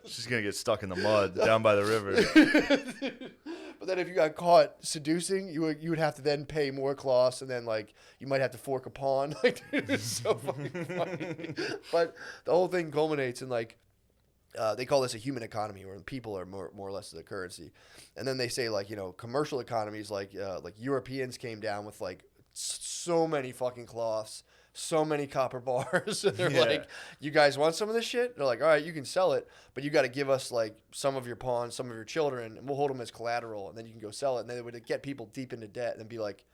She's gonna get stuck in the mud down by the river. But then if you got caught seducing, you would have to then pay more cloths, and then like you might have to fork a pawn. Like dude, it's so fucking funny. But the whole thing culminates in like they call this a human economy, where people are more or less the currency. And then they say like commercial economies like Europeans came down with like so many fucking cloths. So many copper bars. They're like, you guys want some of this shit? They're like, all right, you can sell it, but you got to give us like some of your pawns, some of your children, and we'll hold them as collateral, and then you can go sell it. And they would get people deep into debt and then be like,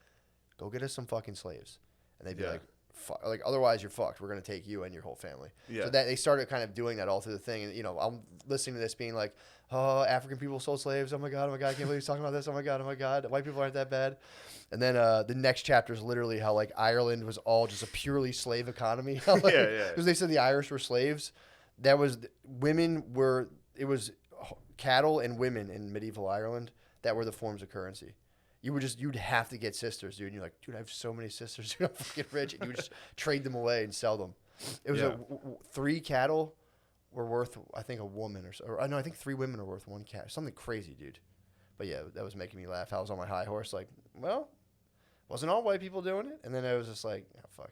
go get us some fucking slaves. And they'd be like, fuck, like otherwise you're fucked. We're going to take you and your whole family. Yeah. So that they started kind of doing that all through the thing. And, I'm listening to this being like, oh, African people sold slaves. Oh my God, I can't believe he's talking about this. Oh my God, white people aren't that bad. And then the next chapter is literally how like Ireland was all just a purely slave economy. Because they said the Irish were slaves. It was cattle and women in medieval Ireland that were the forms of currency. You'd have to get sisters, dude. And you're like, dude, I have so many sisters. Dude, I'm fucking rich. And you would just trade them away and sell them. It was 3 cattle were worth, I think, a woman or so. Or no, I think 3 women are worth 1 cat. Something crazy, dude. But yeah, that was making me laugh. I was on my high horse, like, well, wasn't all white people doing it? And then I was just like, oh, fuck.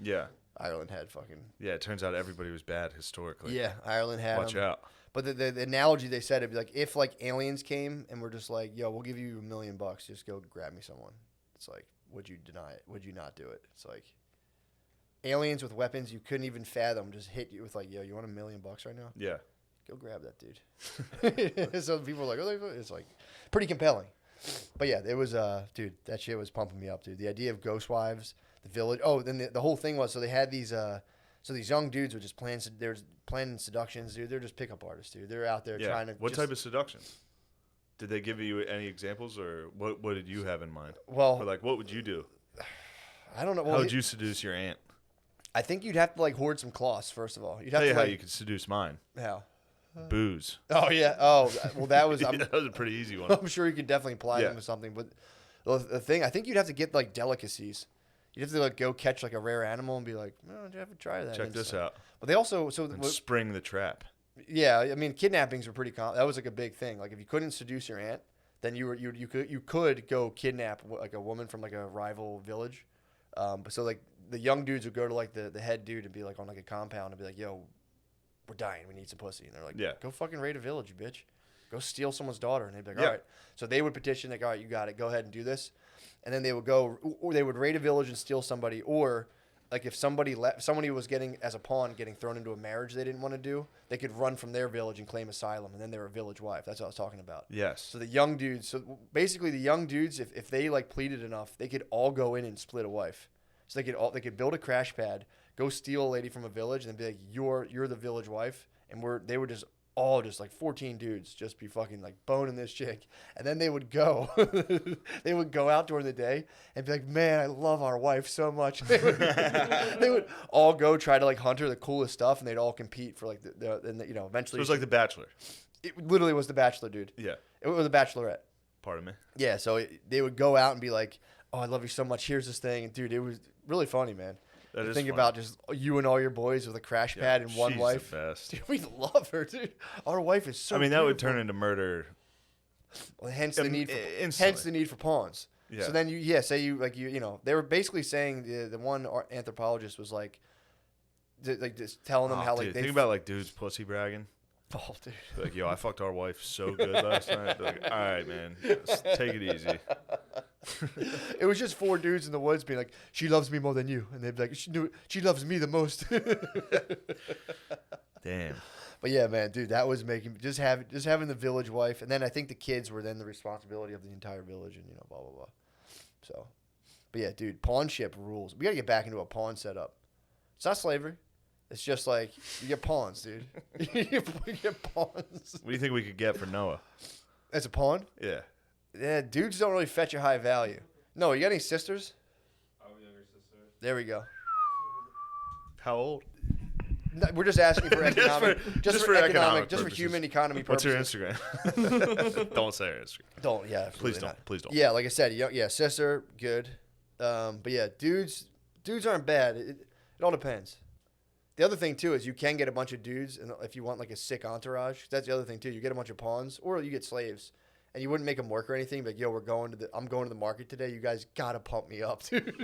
Yeah. Ireland had fucking. Yeah, it turns out everybody was bad historically. Yeah, Ireland had. Watch out. But the analogy they said, it'd be like if like aliens came and were just like, yo, we'll give you $1 million, just go grab me someone. It's like, would you deny it? Would you not do it? It's like aliens with weapons you couldn't even fathom just hit you with like, yo, you want $1 million right now? Yeah. Go grab that dude. So people are like, oh, it's like pretty compelling. But yeah, it was dude, that shit was pumping me up, dude. The idea of ghost wives, the village. Oh, then the whole thing was so they had these so these young dudes were just planning seductions, dude. They're just pickup artists, dude. They're out there trying to. What type of seductions? Did they give you any examples, or what did you have in mind? Well, or like what would you do? I don't know. How would you seduce your aunt? I think you'd have to like hoard some cloths first of all. You'd have Tell you to, how you could seduce mine. How? Booze. Oh yeah. Oh well, that was. That was a pretty easy one. I'm sure you could definitely apply them to something, but the thing I think you'd have to get like delicacies. You'd have to like go catch like a rare animal and be like, "Oh, did you ever try that?" Check this out. But they also spring the trap. Yeah, I mean kidnappings were pretty common. That was like a big thing. Like if you couldn't seduce your aunt, then you could go kidnap like a woman from like a rival village. But so like the young dudes would go to like the head dude and be like on like a compound and be like, "Yo, we're dying. We need some pussy." And they're like, "Go fucking raid a village, you bitch. Go steal someone's daughter." And they'd be like, "All right." So they would petition like, "All right, you got it. Go ahead and do this." And then they would go, or they would raid a village and steal somebody, or like if somebody was getting as a pawn getting thrown into a marriage they didn't want to do, they could run from their village and claim asylum, and then they're a village wife. That's what I was talking about. Yes. So the young dudes, basically the young dudes, if they like pleaded enough, they could all go in and split a wife. So they could build a crash pad, go steal a lady from a village, and then be like, you're the village wife, and they would just all just like 14 dudes just be fucking like boning this chick. And then they would go, they would go out during the day and be like, man, I love our wife so much. They would all go try to like hunt her the coolest stuff, and they'd all compete for like you know, eventually. So it was like The Bachelor. It literally was The Bachelor, dude. Yeah. It was The Bachelorette. Pardon me. Yeah. So they would go out and be like, oh, I love you so much. Here's this thing. And dude, it was really funny, man. That is think funny. about just you and all your boys with a crash pad and one wife. The best. Dude, we love her, dude. Our wife is so. I mean, that beautiful. would turn into murder. Well, hence the need for instantly. hence the need for pawns. Yeah. So then say you know, they were basically saying the one anthropologist was like just telling them how like think about like dudes pussy bragging. Oh, dude. Like, yo, I fucked our wife so good last night. Be like, all right, man, just take it easy. It was just 4 dudes in the woods being like, she loves me more than you, and they'd be like, she loves me the most. Damn. But yeah, man, dude, that was making just having the village wife, and then I think the kids were then the responsibility of the entire village, and you know, blah blah blah. So, but yeah, dude, pawn ship rules. We gotta get back into a pawn setup. It's not slavery. It's just like you get pawns, dude. You get pawns. What do you think we could get for Noah? As a pawn? Yeah. Yeah, dudes don't really fetch a high value. No, you got any sisters? I have a younger sister. There we go. How old? No, we're just asking for economic, just for economic, just for purposes. human economy What's purposes. your Instagram? Don't say her Instagram. Don't, yeah, Please don't. not. Please don't. Yeah, like I said, yeah, sister, good. But yeah, dudes aren't bad. It all depends. The other thing too is you can get a bunch of dudes, and if you want like a sick entourage, that's the other thing too. You get a bunch of pawns, or you get slaves, and you wouldn't make them work or anything. But yo, I'm going to the market today. You guys gotta pump me up, dude.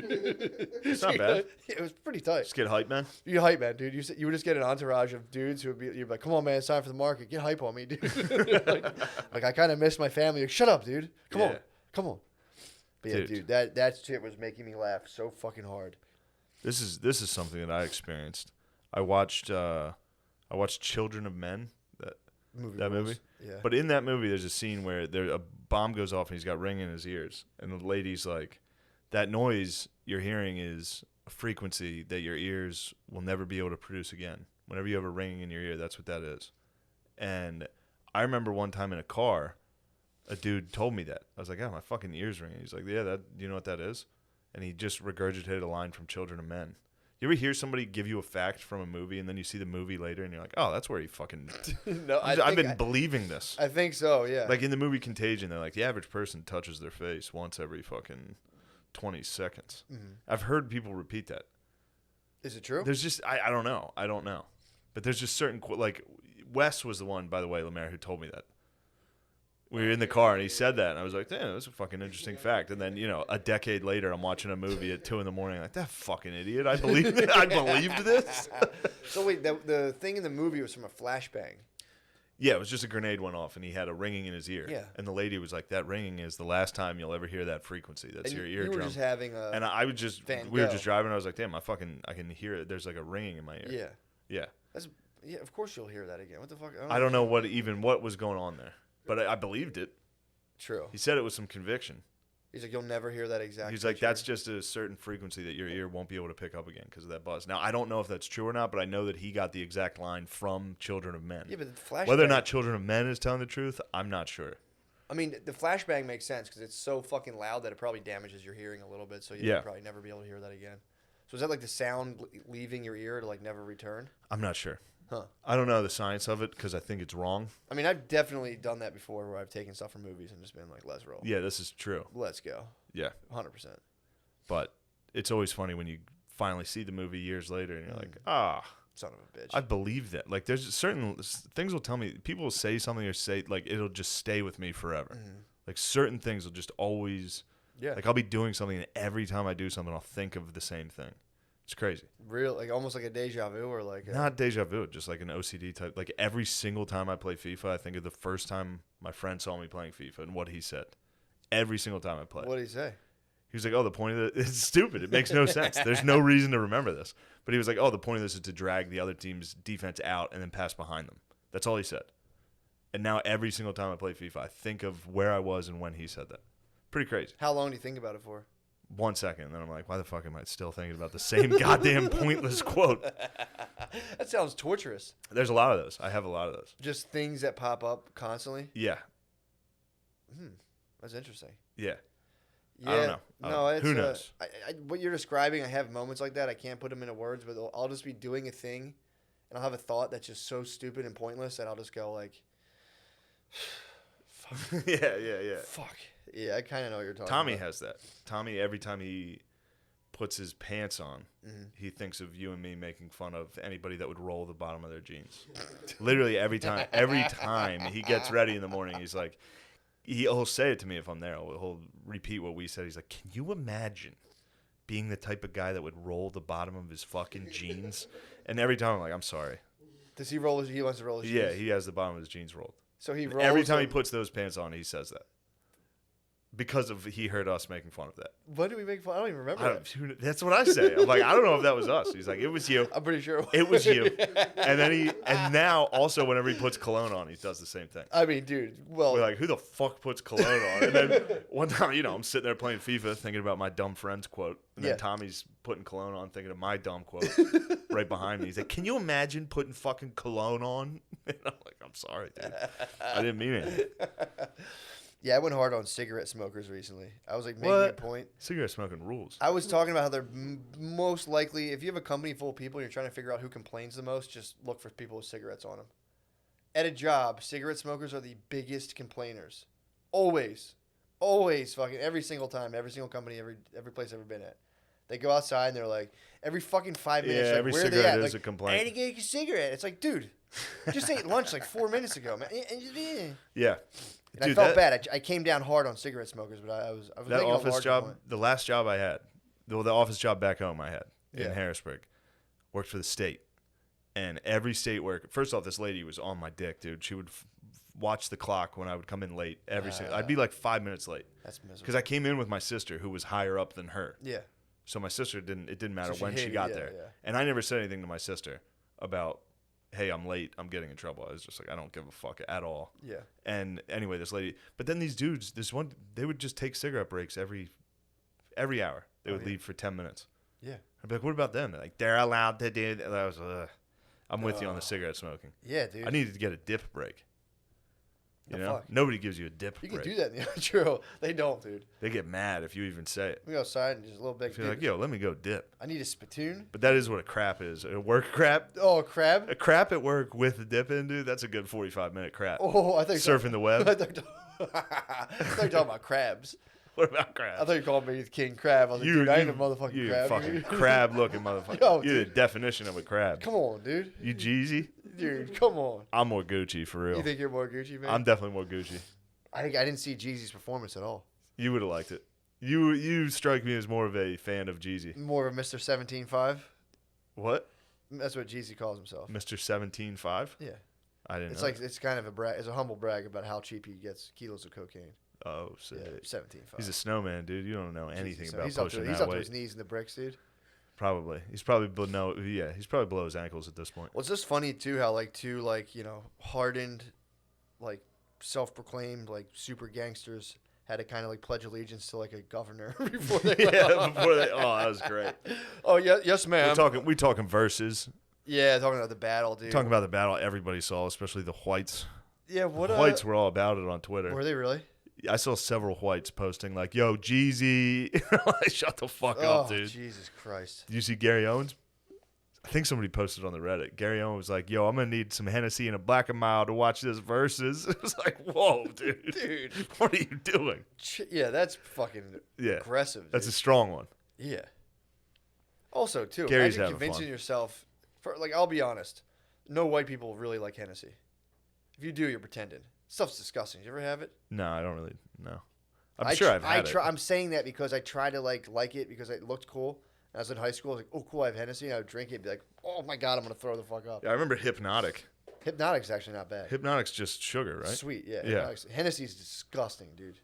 It's not bad. It was pretty tight. Just get hype, man. You hype, man, dude. You would just get an entourage of dudes who would be, you'd be like, come on, man, it's time for the market. Get hype on me, dude. like I kind of miss my family. Like, shut up, dude. Come on. But yeah, dude, that shit was making me laugh so fucking hard. This is something that I experienced. I watched Children of Men. That movie. Yeah. But in that movie, there's a scene where a bomb goes off and he's got ring in his ears, and the lady's like, "That noise you're hearing is a frequency that your ears will never be able to produce again. Whenever you have a ringing in your ear, that's what that is." And I remember one time in a car, a dude told me that. I was like, "Yeah, my fucking ears ringing." He's like, "Yeah, do you know what that is?" And he just regurgitated a line from Children of Men. You ever hear somebody give you a fact from a movie and then you see the movie later and you're like, oh, that's where he fucking... No, I've been believing this. I think so, yeah. Like in the movie Contagion, they're like, the average person touches their face once every fucking 20 seconds. Mm-hmm. I've heard people repeat that. Is it true? There's just... I don't know. But there's just certain... Like, Wes was the one, by the way, Lemaire, who told me that. We were in the car, and he said that, and I was like, damn, that's a fucking interesting fact. And then, you know, a decade later, I'm watching a movie at 2 a.m, like, that fucking idiot, I believed this. So wait, the thing in the movie was from a flashbang. Yeah, it was just a grenade went off, and he had a ringing in his ear. Yeah. And the lady was like, that ringing is the last time you'll ever hear that frequency. That's your eardrum. You were just having a... And I was just... We were just driving, and I was like, damn, I can hear it. There's like a ringing in my ear. Yeah. Yeah, of course you'll hear that again. What the fuck? I don't know what was going on there. But I believed it. True. He said it with some conviction. He's like, you'll never hear that exact. He's like, that's just a certain frequency that your ear won't be able to pick up again because of that buzz. Now, I don't know if that's true or not, but I know that he got the exact line from Children of Men. Yeah, but the flashbang... Whether or not Children of Men is telling the truth, I'm not sure. I mean, the flashbang makes sense because it's so fucking loud that it probably damages your hearing a little bit, so you'll probably never be able to hear that again. So is that like the sound leaving your ear to like never return? I'm not sure. Huh. I don't know the science of it because I think it's wrong. I mean, I've definitely done that before where I've taken stuff from movies and just been like, let's roll. Yeah, this is true. Let's go. Yeah. 100%. But it's always funny when you finally see the movie years later and you're like, son of a bitch. I believe that. Like, there's certain things will tell me, people will say something or say, like, it'll just stay with me forever. Mm-hmm. Like, certain things will just always, like, I'll be doing something and every time I do something, I'll think of the same thing. It's crazy. Real, like almost like a deja vu or like not deja vu, just like an OCD type. Like every single time I play FIFA, I think of the first time my friend saw me playing FIFA and what he said. Every single time I play. What did he say? He was like, "Oh, the point of this it's stupid. It makes no sense. There's no reason to remember this." But he was like, "Oh, the point of this is to drag the other team's defense out and then pass behind them." That's all he said. And now every single time I play FIFA, I think of where I was and when he said that. Pretty crazy. How long do you think about it for? 1 second, and then I'm like, why the fuck am I still thinking about the same goddamn pointless quote? That sounds torturous. There's a lot of those. I have a lot of those. Just things that pop up constantly? Yeah. That's interesting. Yeah. Yeah. I don't know. No, it's, who knows? What you're describing, I have moments like that. I can't put them into words, but I'll just be doing a thing, and I'll have a thought that's just so stupid and pointless that I'll just go like, fuck. Yeah. Fuck. Yeah, I kind of know what you're talking Tommy about. has that. Tommy, every time he puts his pants on, he thinks of you and me making fun of anybody that would roll the bottom of their jeans. Literally every time he gets ready in the morning, he's like, he'll say it to me if I'm there. He'll repeat what we said. He's like, can you imagine being the type of guy that would roll the bottom of his fucking jeans? And every time I'm like, I'm sorry. Does he roll he wants to roll his jeans? Yeah, he has the bottom of his jeans rolled. So he rolls every time them. he puts those pants on, he says that. Because he heard us making fun of that. What did we make fun? I don't even remember that. That's what I say. I'm like, I don't know if that was us. He's like, it was you. I'm pretty sure it was you. And then and now also whenever he puts cologne on, he does the same thing. I mean, dude, well, we're like, who the fuck puts cologne on? And then one time, I'm sitting there playing FIFA, thinking about my dumb friend's quote, and then Tommy's putting cologne on, thinking of my dumb quote right behind me. He's like, can you imagine putting fucking cologne on? And I'm like, I'm sorry, dude. I didn't mean it. Yeah, I went hard on cigarette smokers recently. I was like making a point. Cigarette smoking rules. I was talking about how they're most likely, if you have a company full of people and you're trying to figure out who complains the most, just look for people with cigarettes on them. At a job, cigarette smokers are the biggest complainers. Always. Always fucking every single time, every single company, every place I've ever been at. They go outside and they're like, every fucking 5 minutes, like, every where cigarette are they at? is Like, a complaint. I need to get a cigarette. It's like, dude, just ate lunch like 4 minutes ago, man. Yeah. And dude, I felt bad. I came down hard on cigarette smokers, but I was that making office a larger job, point. the last job I had, the office job back home I had in Harrisburg, worked for the state. And every state worker, first off, this lady was on my dick, dude. She would watch the clock when I would come in late every single. I'd be like 5 minutes late. That's miserable. Because I came in with my sister, who was higher up than her. Yeah. So my sister it didn't matter So when she got there. Yeah. And I never said anything to my sister about, hey, I'm late, I'm getting in trouble. I was just like, I don't give a fuck at all. Yeah. And anyway, this lady, but then these dudes, they would just take cigarette breaks every hour. They would leave for 10 minutes. Yeah. I'd be like, what about them? They're like, they're allowed to do it. And I was I'm with you on the cigarette smoking. Yeah, dude. I needed to get a dip break. You know? Fuck? Nobody gives you a dip break. You can do that in the outro. They don't, dude. They get mad if you even say it. We go outside and just a little bit. You're like, yo, let me go dip. I need a spittoon. But that is what a crap is. A work crap. Oh, a crab? A crap at work with a dip in, dude. That's a good 45-minute crap. Oh, I think surfing the web. I thought you were talking about crabs. What about crabs? I thought you called me King Crab. I was like, dude, I ain't a motherfucking you crab. Fucking crab-looking motherfucker. Yo, you're the definition of a crab. Come on, dude. You Jeezy? Dude, come on. I'm more Gucci, for real. You think you're more Gucci, man? I'm definitely more Gucci. I didn't see Jeezy's performance at all. You would have liked it. You strike me as more of a fan of Jeezy. More of a Mr. 17.5? What? That's what Jeezy calls himself. Mr. 17.5? Yeah. I didn't know. It's like it's kind of it's a humble brag about how cheap he gets kilos of cocaine. Oh, sick. Yeah, 17.5. He's a snowman, dude. You don't know anything about he's pushing he's that up weight. to his knees in the bricks, dude. Probably. He's probably he's probably below his ankles at this point. Well, it's just funny too how like two hardened, like self-proclaimed like super gangsters had to kind of like pledge allegiance to like a governor before they Oh, that was great. Oh yeah, yes ma'am. We talking verses. Yeah, talking about the battle, dude. Talking about the battle everybody saw, especially the whites. Yeah, what the whites were all about it on Twitter. Were they really? I saw several whites posting like, "Yo, Jeezy." Shut the fuck up, dude. Jesus Christ. Did you see Gary Owens? I think somebody posted on the Reddit. Gary Owens was like, yo, I'm going to need some Hennessy and a Black & Mild to watch this versus. It was like, whoa, dude. Dude. What are you doing? Yeah, that's fucking aggressive, dude. That's a strong one. Yeah. Also, too, Gary's imagine convincing yourself, I'll be honest, no white people really like Hennessy. If you do, you're pretending. Stuff's disgusting. Did you ever have it? No, I don't really, no. I'm sure I've had it. I'm saying that because I try to like it because it looked cool. I was in high school. I was like, oh, cool, I have Hennessy. And I would drink it and be like, oh, my God, I'm going to throw the fuck up. Yeah, I remember Hypnotic. Hypnotic's actually not bad. Hypnotic's just sugar, right? Sweet, yeah. Hennessy's disgusting, dude.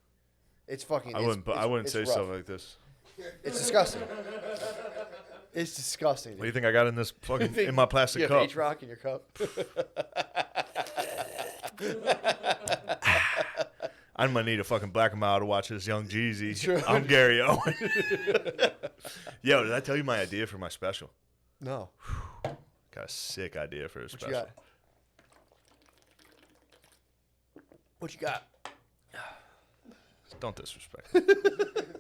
It's fucking... I wouldn't say stuff like this. It's disgusting. It's disgusting, dude. What do you think I got in this fucking... in my plastic cup? You have H-Rock in your cup? I'm gonna need a fucking black and mild to watch this Young Jeezy. Sure. I'm Gary Owen. Yo, did I tell you my idea for my special? No. Got a sick idea for a special. What you got? Don't disrespect.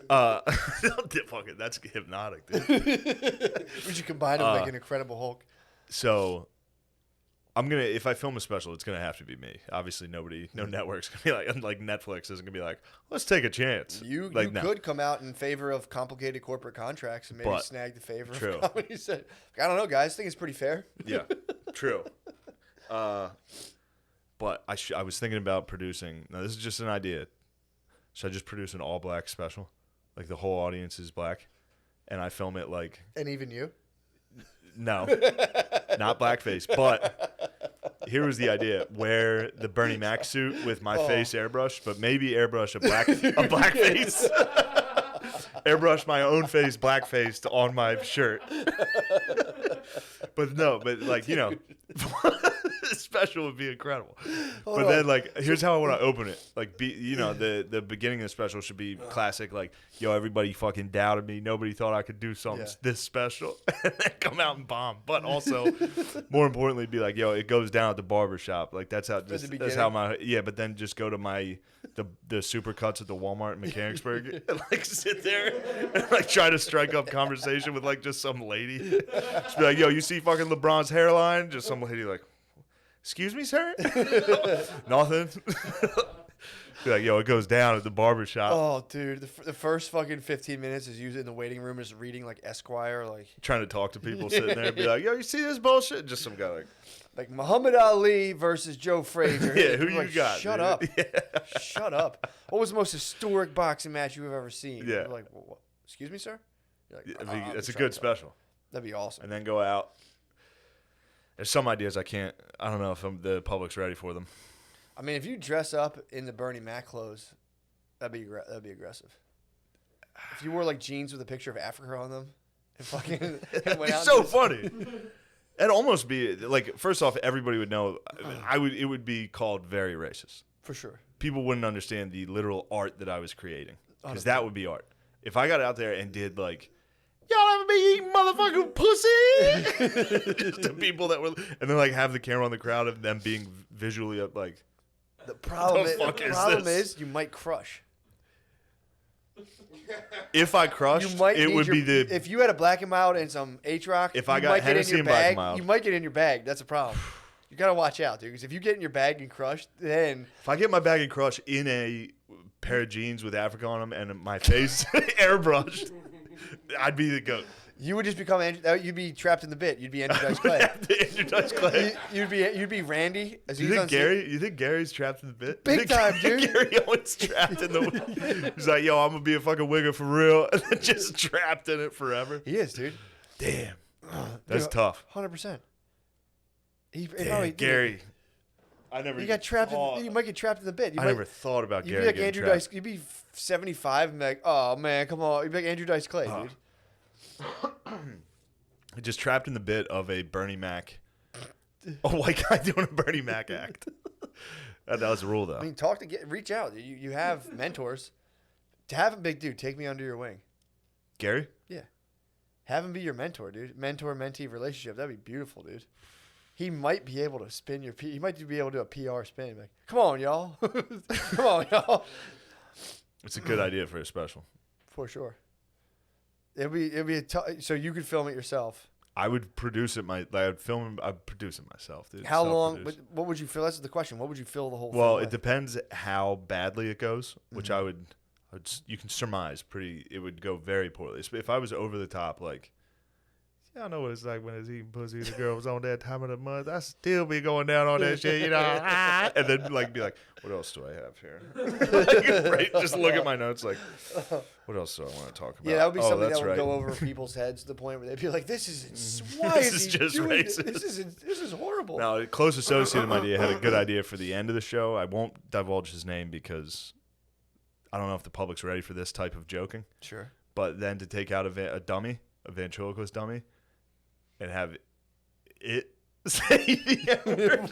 Fuck it. That's hypnotic, dude. Would you combine them like an Incredible Hulk? So, if I film a special, it's gonna have to be me. Obviously, no network's gonna be like Netflix isn't gonna be like, let's take a chance. You no. could come out in favor of complicated corporate contracts and maybe snag the favor true. of comedy. I don't know, guys. I think it's pretty fair. Yeah, true. But I was thinking about producing. Now, this is just an idea. Should I just produce an all-black special? Like the whole audience is black, and I film it like. And even you? No, not blackface. But here was the idea: wear the Bernie Mac suit with my face airbrushed, but maybe airbrush a black face. Airbrush my own face blackfaced on my shirt. But like special would be incredible. Then like here's how I want to open it. Like the beginning of the special should be classic, like, yo, everybody fucking doubted me, nobody thought I could do something this special, and then come out and bomb. But also more importantly be like, yo, it goes down at the barbershop. Like that's how but then just go to the super cuts at the Walmart in Mechanicsburg and like sit there and like try to strike up conversation with like just some lady. Just be like, yo, you see fucking LeBron's hairline? Just some lady like, excuse me, sir? Nothing. Be like, yo, it goes down at the barbershop. Oh, dude. The first fucking 15 minutes is usually in the waiting room is reading like Esquire. Like trying to talk to people sitting there and be like, yo, you see this bullshit? Just some guy like Muhammad Ali versus Joe Frazier. Yeah, who you got? Shut up. Yeah. Shut up. What was the most historic boxing match you've ever seen? Yeah. You're like, what? Excuse me, sir? You're like, that's a good special. That'd be awesome. And then go out. There's some ideas I don't know if the public's ready for them. I mean, if you dress up in the Bernie Mac clothes, that'd be aggressive. If you wore like jeans with a picture of Africa on them, and fucking went out. So funny. It'd almost be like, first off, everybody would know. It would be called very racist. For sure. People wouldn't understand the literal art that I was creating, because that would be art. If I got out there and did like, y'all ever be eating motherfucking pussy? Just to people that were, and then like have the camera on the crowd of them being visually up like. The problem is you might crush. If I crushed, if you had a black and mild and some H-Rock, if I got Hennessy and black and mild, you might get in your bag. That's a problem. You gotta watch out, dude. Because if you get in your bag and crushed, then if I get my bag and crush in a pair of jeans with Africa on them and my face airbrushed, I'd be the goat. You would just become you'd be trapped in the bit. You'd be Andrew Dice Clay. Andrew Dice Clay. You'd be Randy. You think Gary's trapped in the bit? Big time, dude. Gary Owen's trapped in the. He's like, yo, I'm gonna be a fucking wigger for real, and then just trapped in it forever. He is, dude. Damn, that's tough. 100%. Gary. You got trapped. You might get trapped in the bit. I never thought about Gary. You'd be like Andrew Dice. You'd be 75 and be like, oh man, come on. You'd be like Andrew Dice Clay, dude. Just trapped in the bit of a Bernie Mac, a white guy doing a Bernie Mac act. That was the rule, though. I mean, reach out. You have mentors. To have him, big dude, take me under your wing. Gary? Yeah. Have him be your mentor, dude. Mentor-mentee relationship. That'd be beautiful, dude. He might be able to spin he might be able to do a PR spin. Like, come on, y'all. Come on, y'all. It's a good idea for a special. For sure. It'd be so you could film it yourself. I would produce it. I'd produce it myself, dude. How long? What would you fill? That's the question. What would you fill the whole? Well, thing it depends how badly it goes, which I would. You can surmise it would go very poorly. If I was over the top, like, y'all know what it's like when it's eating pussy. The girl was on that time of the month. I still be going down on that shit, you know. And then be like, what else do I have here? Right? Just look at my notes, like, what else do I want to talk about? Yeah, that would be something that would go over people's heads to the point where they'd be like, "This is why this is just racist. This is horrible." Now, a close associate of mine had a good idea for the end of the show. I won't divulge his name because I don't know if the public's ready for this type of joking. Sure. But then to take out a dummy, a ventriloquist dummy, and have it say the N-word.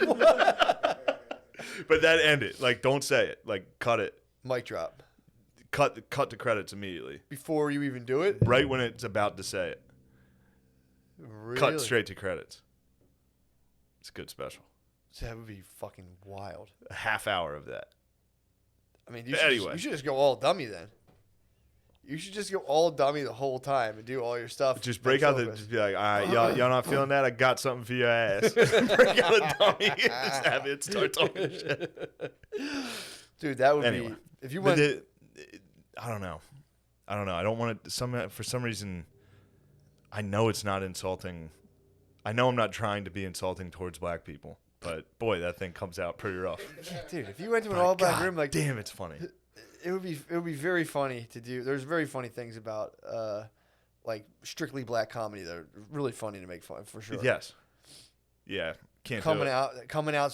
But then end it. Like, don't say it. Like, cut it. Mic drop. Cut to credits immediately. Before you even do it? Right when it's about to say it. Really? Cut straight to credits. It's a good special. That would be fucking wild. A half hour of that. I mean, you should just go all dummy then. You should just go all dummy the whole time and do all your stuff. Just break out just be like, all right, y'all not feeling that? I got something for your ass. Break out a dummy and just have it start talking shit. Dude, that would be if you went. I don't know. I don't want to. For some reason, I know it's not insulting. I know I'm not trying to be insulting towards black people, but boy, that thing comes out pretty rough. Dude, if you went to an all black room, like damn, it's funny. It would be very funny to do. There's very funny things about like strictly black comedy that are really funny to make fun for sure. Yes. Yeah. Can't coming out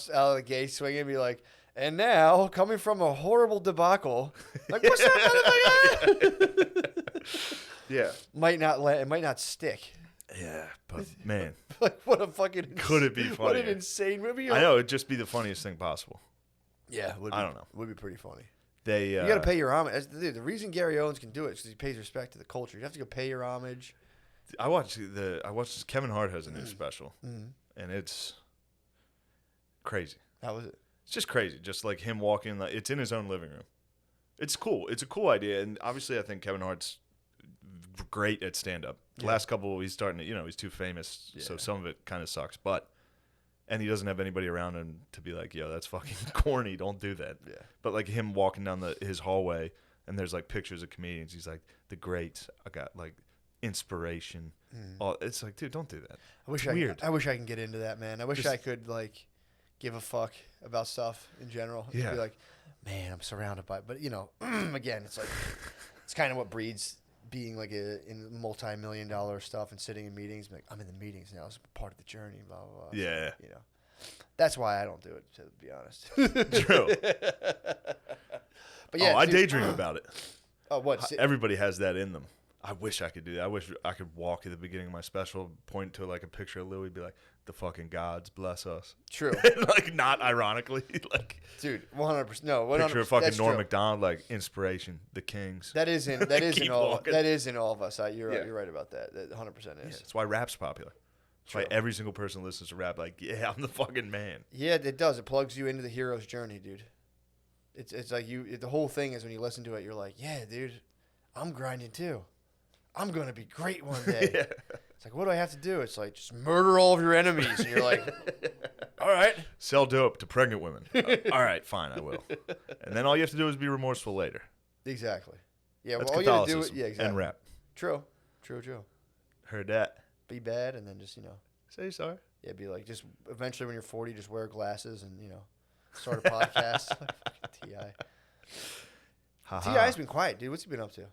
of the gate swinging and be like, and now coming from a horrible debacle, like what's that motherfucker? Yeah. It might not stick. Yeah, but man, like what a fucking could it be funny? What an insane movie! I know it'd just be the funniest thing possible. Yeah, I don't know. Would be pretty funny. You got to pay your homage. Dude, the reason Gary Owens can do it is because he pays respect to the culture. You have to go pay your homage. I watched Kevin Hart has a new special, and it's crazy. How was it? It's just crazy. Just like him walking, it's in his own living room. It's cool. It's a cool idea, and obviously, I think Kevin Hart's great at stand up. The last couple, he's starting to, he's too famous, so some of it kind of sucks. And he doesn't have anybody around him to be like, yo, that's fucking corny. Don't do that. Yeah. But like him walking down his hallway, and there's like pictures of comedians. He's like, the greats. I got like inspiration. It's like, dude, don't do that. I wish I can get into that, man. I wish I could like give a fuck about stuff in general. Yeah. Be like, man, I'm surrounded by. But again, it's like it's kind of what breeds being like in multi-million-dollar stuff and sitting in meetings. Like, I'm in the meetings now. It's part of the journey. Blah blah blah. Yeah. So, that's why I don't do it. To be honest. True. But yeah, I daydream about it. Oh, what? Everybody has that in them. I wish I could do that. I wish I could walk at the beginning of my special, point to like a picture of Louis, be like, the fucking gods bless us. True. Like, not ironically. Like, dude, 100%. No, 100%. Picture of fucking Norm Macdonald, like, inspiration, the Kings. That is in all of us. You're right about that. That 100% is. Yeah, that's why rap's popular. That's why every single person listens to rap like, yeah, I'm the fucking man. Yeah, it does. It plugs you into the hero's journey, dude. It's like the whole thing is when you listen to it, you're like, yeah, dude, I'm grinding too. I'm going to be great one day. Yeah. It's like, what do I have to do? It's like, just murder all of your enemies. And you're like, all right. Sell dope to pregnant women. All right, fine, I will. And then all you have to do is be remorseful later. Exactly. Yeah, that's all you have to do is, exactly. And rap. True. Heard that. Be bad and then just, say sorry. Yeah, be like, just eventually when you're 40, just wear glasses and, start a podcast. T.I. T.I.'s been quiet, dude. What's he been up to?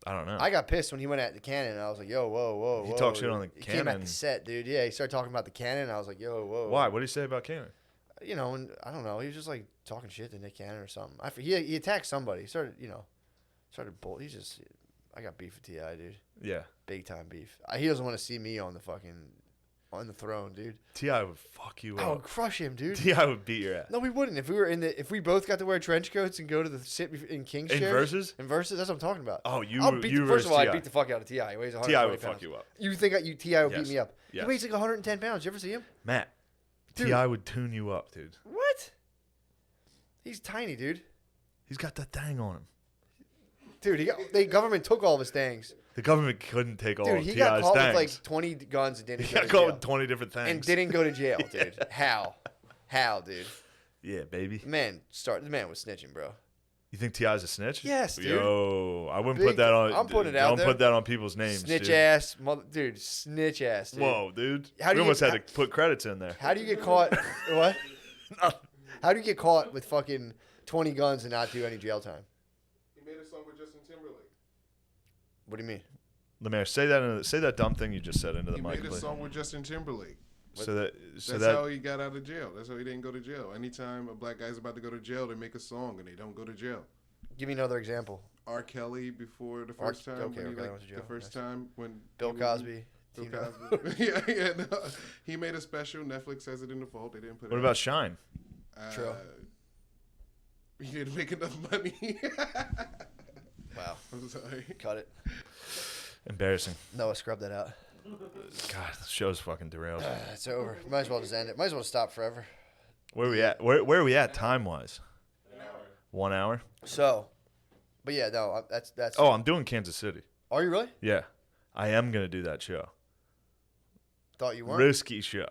I don't know. I got pissed when he went at the Cannon, and I was like, yo, whoa. He talked shit on the Cannon. He came at the set, dude. Yeah, he started talking about the Cannon, and I was like, yo, whoa. Why? What did he say about Cannon? And I don't know. He was just, like, talking shit to Nick Cannon or something. He attacked somebody. He started, bull. I got beef with T.I., dude. Yeah. Big time beef. He doesn't want to see me on the throne, dude. T.I. would fuck you up. I would crush him, dude. T.I. would beat your ass. No, we wouldn't. If we both got to wear trench coats and go to the sit in King's chairs. In Versus? That's what I'm talking about. Oh, first of all, I'd beat the fuck out of T.I. He weighs 120 T.I. would pounds. fuck you up. You think T.I. would beat me up? Yes. He weighs like 110 pounds. You ever see him? Matt, T.I. would tune you up, dude. What? He's tiny, dude. He's got that thing on him. Dude, the government took all of his things. The government couldn't take all of T.I.'s things. Dude, he got caught with like 20 guns and didn't go to jail. He got caught with 20 different things. And didn't go to jail, dude. Yeah. How, dude? Yeah, baby. The man was snitching, bro. You think T.I.'s a snitch? Yes, dude. Yo, I wouldn't put that on. I'm putting it out there. Don't put that on people's names, snitch dude. ass, dude. Snitch ass, dude. Whoa, dude. We almost had to put credits in there. How do you get caught? What? How do you get caught with fucking 20 guns and not do any jail time? He made a song with Justin Timberlake. What do you mean? Lemaire, say that dumb thing you just said into the mic. He made a song with Justin Timberlake. That's how he got out of jail. That's how he didn't go to jail. Anytime a black guy's about to go to jail, they make a song and they don't go to jail. Give me another example. R. Kelly before the first time. The first time when Bill Cosby. Bill Cosby. yeah. No. He made a special. Netflix has it in the vault. They didn't put it. What about Shine? True. You didn't make enough money. Wow. I'm sorry. Cut it. Embarrassing. Noah, scrub that out. God, the show's fucking derailed. It's over. Might as well just end it. Might as well stop forever. Where are we at? Where are we at time-wise? 1 hour. So, but yeah, no, that's. Oh, I'm doing Kansas City. Are you really? Yeah, I am gonna do that show. Thought you weren't. Risky show.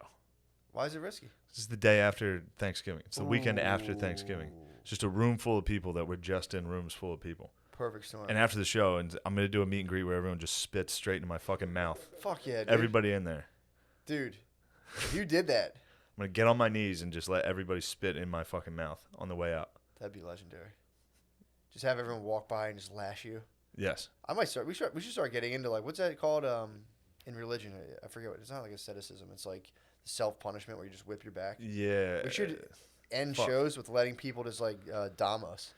Why is it risky? This is the day after Thanksgiving. It's the weekend after Thanksgiving. It's just a room full of people that were just in rooms full of people. Perfect storm. And after the show, and I'm gonna do a meet and greet where everyone just spits straight into my fucking mouth. Fuck yeah, dude. Everybody in there. Dude, if you did that, I'm gonna get on my knees and just let everybody spit in my fucking mouth on the way out. that'd be legendary. Just have everyone walk by and just lash you. Yes. I might start. We should start getting into like what's that called in religion? I forget what. It's not like asceticism. It's like self punishment where you just whip your back. Yeah. We should end shows with letting people just like dom us.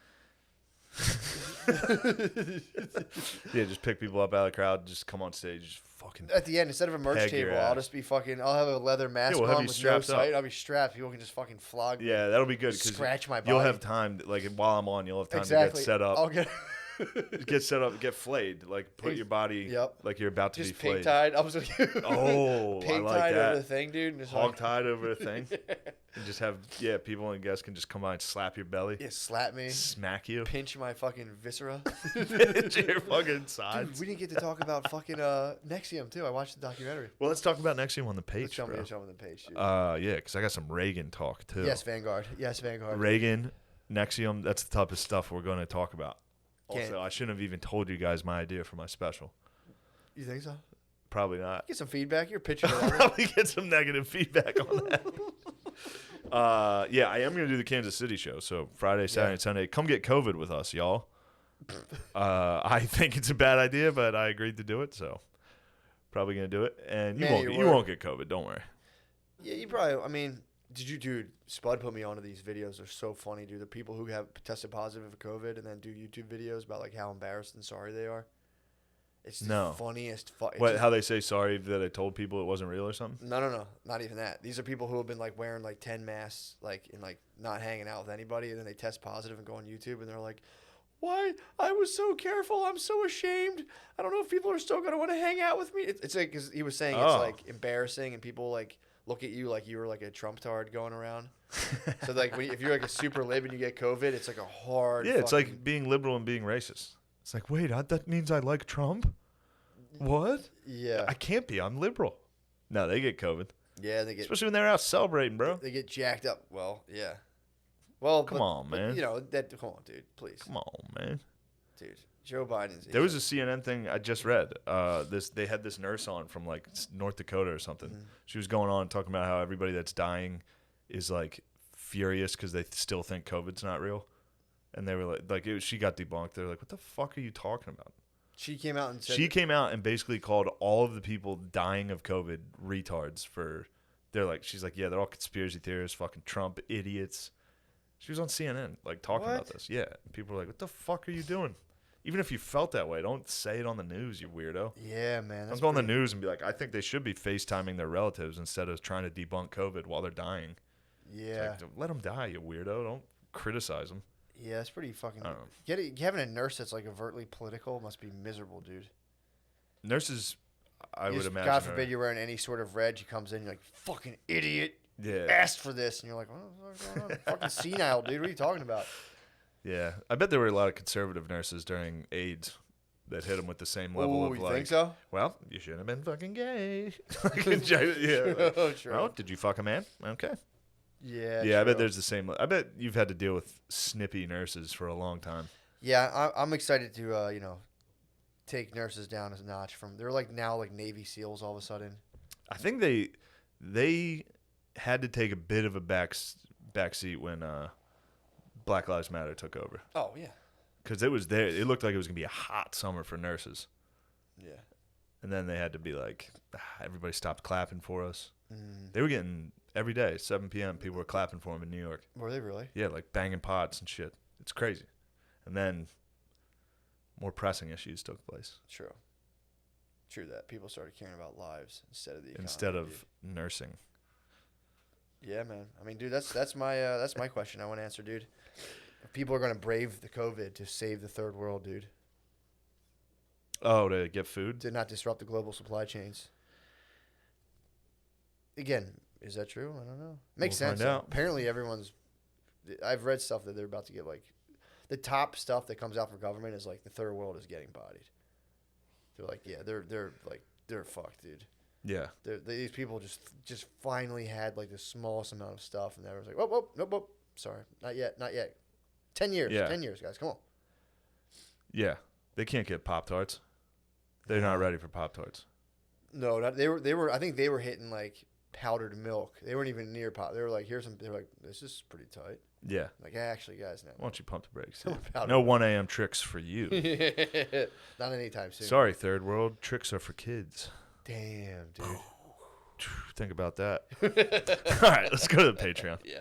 Yeah, just pick people up out of the crowd, just come on stage, just fucking. At the end, instead of a merch table, I'll just be fucking. I'll have a leather mask we'll have on you with no strapped sight. up. I'll be strapped. People can just fucking flog me. Yeah, that'll be good. Scratch my body. You'll have time, like while I'm on, you'll have time to get set up. I'll get. Get set up, get flayed. Like put your body, like you're about to just be flayed. Pink tied. I was like, oh, pink I like tied that. over the thing, dude. And just hog like, tied over the thing, and just have people and guests can just come by and slap your belly. Yeah, slap me, smack you, pinch my fucking viscera, pinch your fucking sides. Dude, we didn't get to talk about fucking Nexium too. I watched the documentary. Well, let's talk about Nexium on the page. Let's show me on the page. Dude. Yeah, because I got some Reagan talk too. Yes, Vanguard. Yes, Vanguard. Reagan, Nexium. That's the type of stuff we're going to talk about. Also, I shouldn't have even told you guys my idea for my special. You think so? Probably not. Get some feedback. You're pitching. I'll probably get some negative feedback on that. Yeah, I am going to do the Kansas City show. So Friday, Saturday, and Sunday. Come get COVID with us, y'all. I think it's a bad idea, but I agreed to do it. So probably going to do it. And you won't get COVID. Don't worry. Yeah, you probably. I mean, dude, Spud put me onto these videos. They're so funny, dude. The people who have tested positive for COVID and then do YouTube videos about like how embarrassed and sorry they are. It's the funniest. How they say sorry that I told people it wasn't real or something? No, not even that. These are people who have been like wearing like 10 masks, like and like not hanging out with anybody, and then they test positive and go on YouTube and they're like, "Why? I was so careful. I'm so ashamed. I don't know if people are still gonna want to hang out with me." It's like because he was saying it's like embarrassing and people like look at you like you were like a Trump tard going around. So like if you're like a super lib and you get COVID, it's like a hard. Yeah, it's like being liberal and being racist. It's like, wait, that means I like Trump? What? Yeah. I can't be. I'm liberal. No, they get COVID. Yeah, they get. Especially when they're out celebrating, bro. They get jacked up. Well, yeah. Well, come on, man. You know that. Come on, dude. Please. Come on, man. Dude, Joe Biden's. There was a CNN thing I just read. They had this nurse on from like North Dakota or something. Mm-hmm. She was going on talking about how everybody that's dying is like furious because they still think COVID's not real. And they were she got debunked. They're like, what the fuck are you talking about? She came out and said. She came out and basically called all of the people dying of COVID retards she's like, yeah, they're all conspiracy theorists, fucking Trump idiots. She was on CNN, like, talking about this. Yeah. And people were like, what the fuck are you doing? Even if you felt that way, don't say it on the news, you weirdo. Yeah, man. Don't go on the news and be like, I think they should be FaceTiming their relatives instead of trying to debunk COVID while they're dying. Yeah. Like, let them die, you weirdo. Don't criticize them. Yeah, it's pretty fucking. Having a nurse that's like overtly political must be miserable, dude. Nurses, I would imagine. God forbid you're wearing any sort of red. She comes in, you're like, fucking idiot. Yeah. Asked for this. And you're like, what's going on? Fucking senile, dude. What are you talking about? Yeah. I bet there were a lot of conservative nurses during AIDS that hit them with the same level of you like. Think so? Well, you shouldn't have been fucking gay. Yeah. Like, oh, true. Oh, did you fuck a man? Okay. Yeah. Yeah, true. I bet there's the same. I bet you've had to deal with snippy nurses for a long time. Yeah, I'm excited to take nurses down a notch they're like now like Navy SEALs all of a sudden. I think they had to take a bit of a backseat when Black Lives Matter took over. Oh yeah. Because it was there. It looked like it was gonna be a hot summer for nurses. Yeah. And then they had to be like, everybody stopped clapping for us. Mm. They were getting every day, 7 p.m. People were clapping for them in New York. Were they really? Yeah, like banging pots and shit. It's crazy. And then more pressing issues took place. True that. People started caring about lives instead of the economy. Instead of nursing. Yeah, man. I mean, dude, that's my question I want to answer, dude. People are going to brave the COVID to save the third world, dude. Oh, to get food? To not disrupt the global supply chains. Again, is that true? I don't know. Makes sense. Apparently, I've read stuff that they're about to get, like, the top stuff that comes out for government is, like, the third world is getting bodied. They're like, yeah, they're fucked, dude. Yeah. These people just finally had, like, the smallest amount of stuff, and they was like, whoop, nope, sorry, not yet. 10 years, yeah. 10 years, guys, come on. Yeah, they can't get Pop-Tarts. They're not ready for Pop-Tarts. No, they were. I think they were hitting, like, powdered milk. They weren't even near pop. They were like, they're like, this is pretty tight. Yeah. Like, actually, guys, now. Why don't you pump the brakes? No 1 a.m. tricks for you. Not anytime soon. Sorry, third world. Tricks are for kids. Damn, dude. Think about that. All right, let's go to the Patreon. Yeah.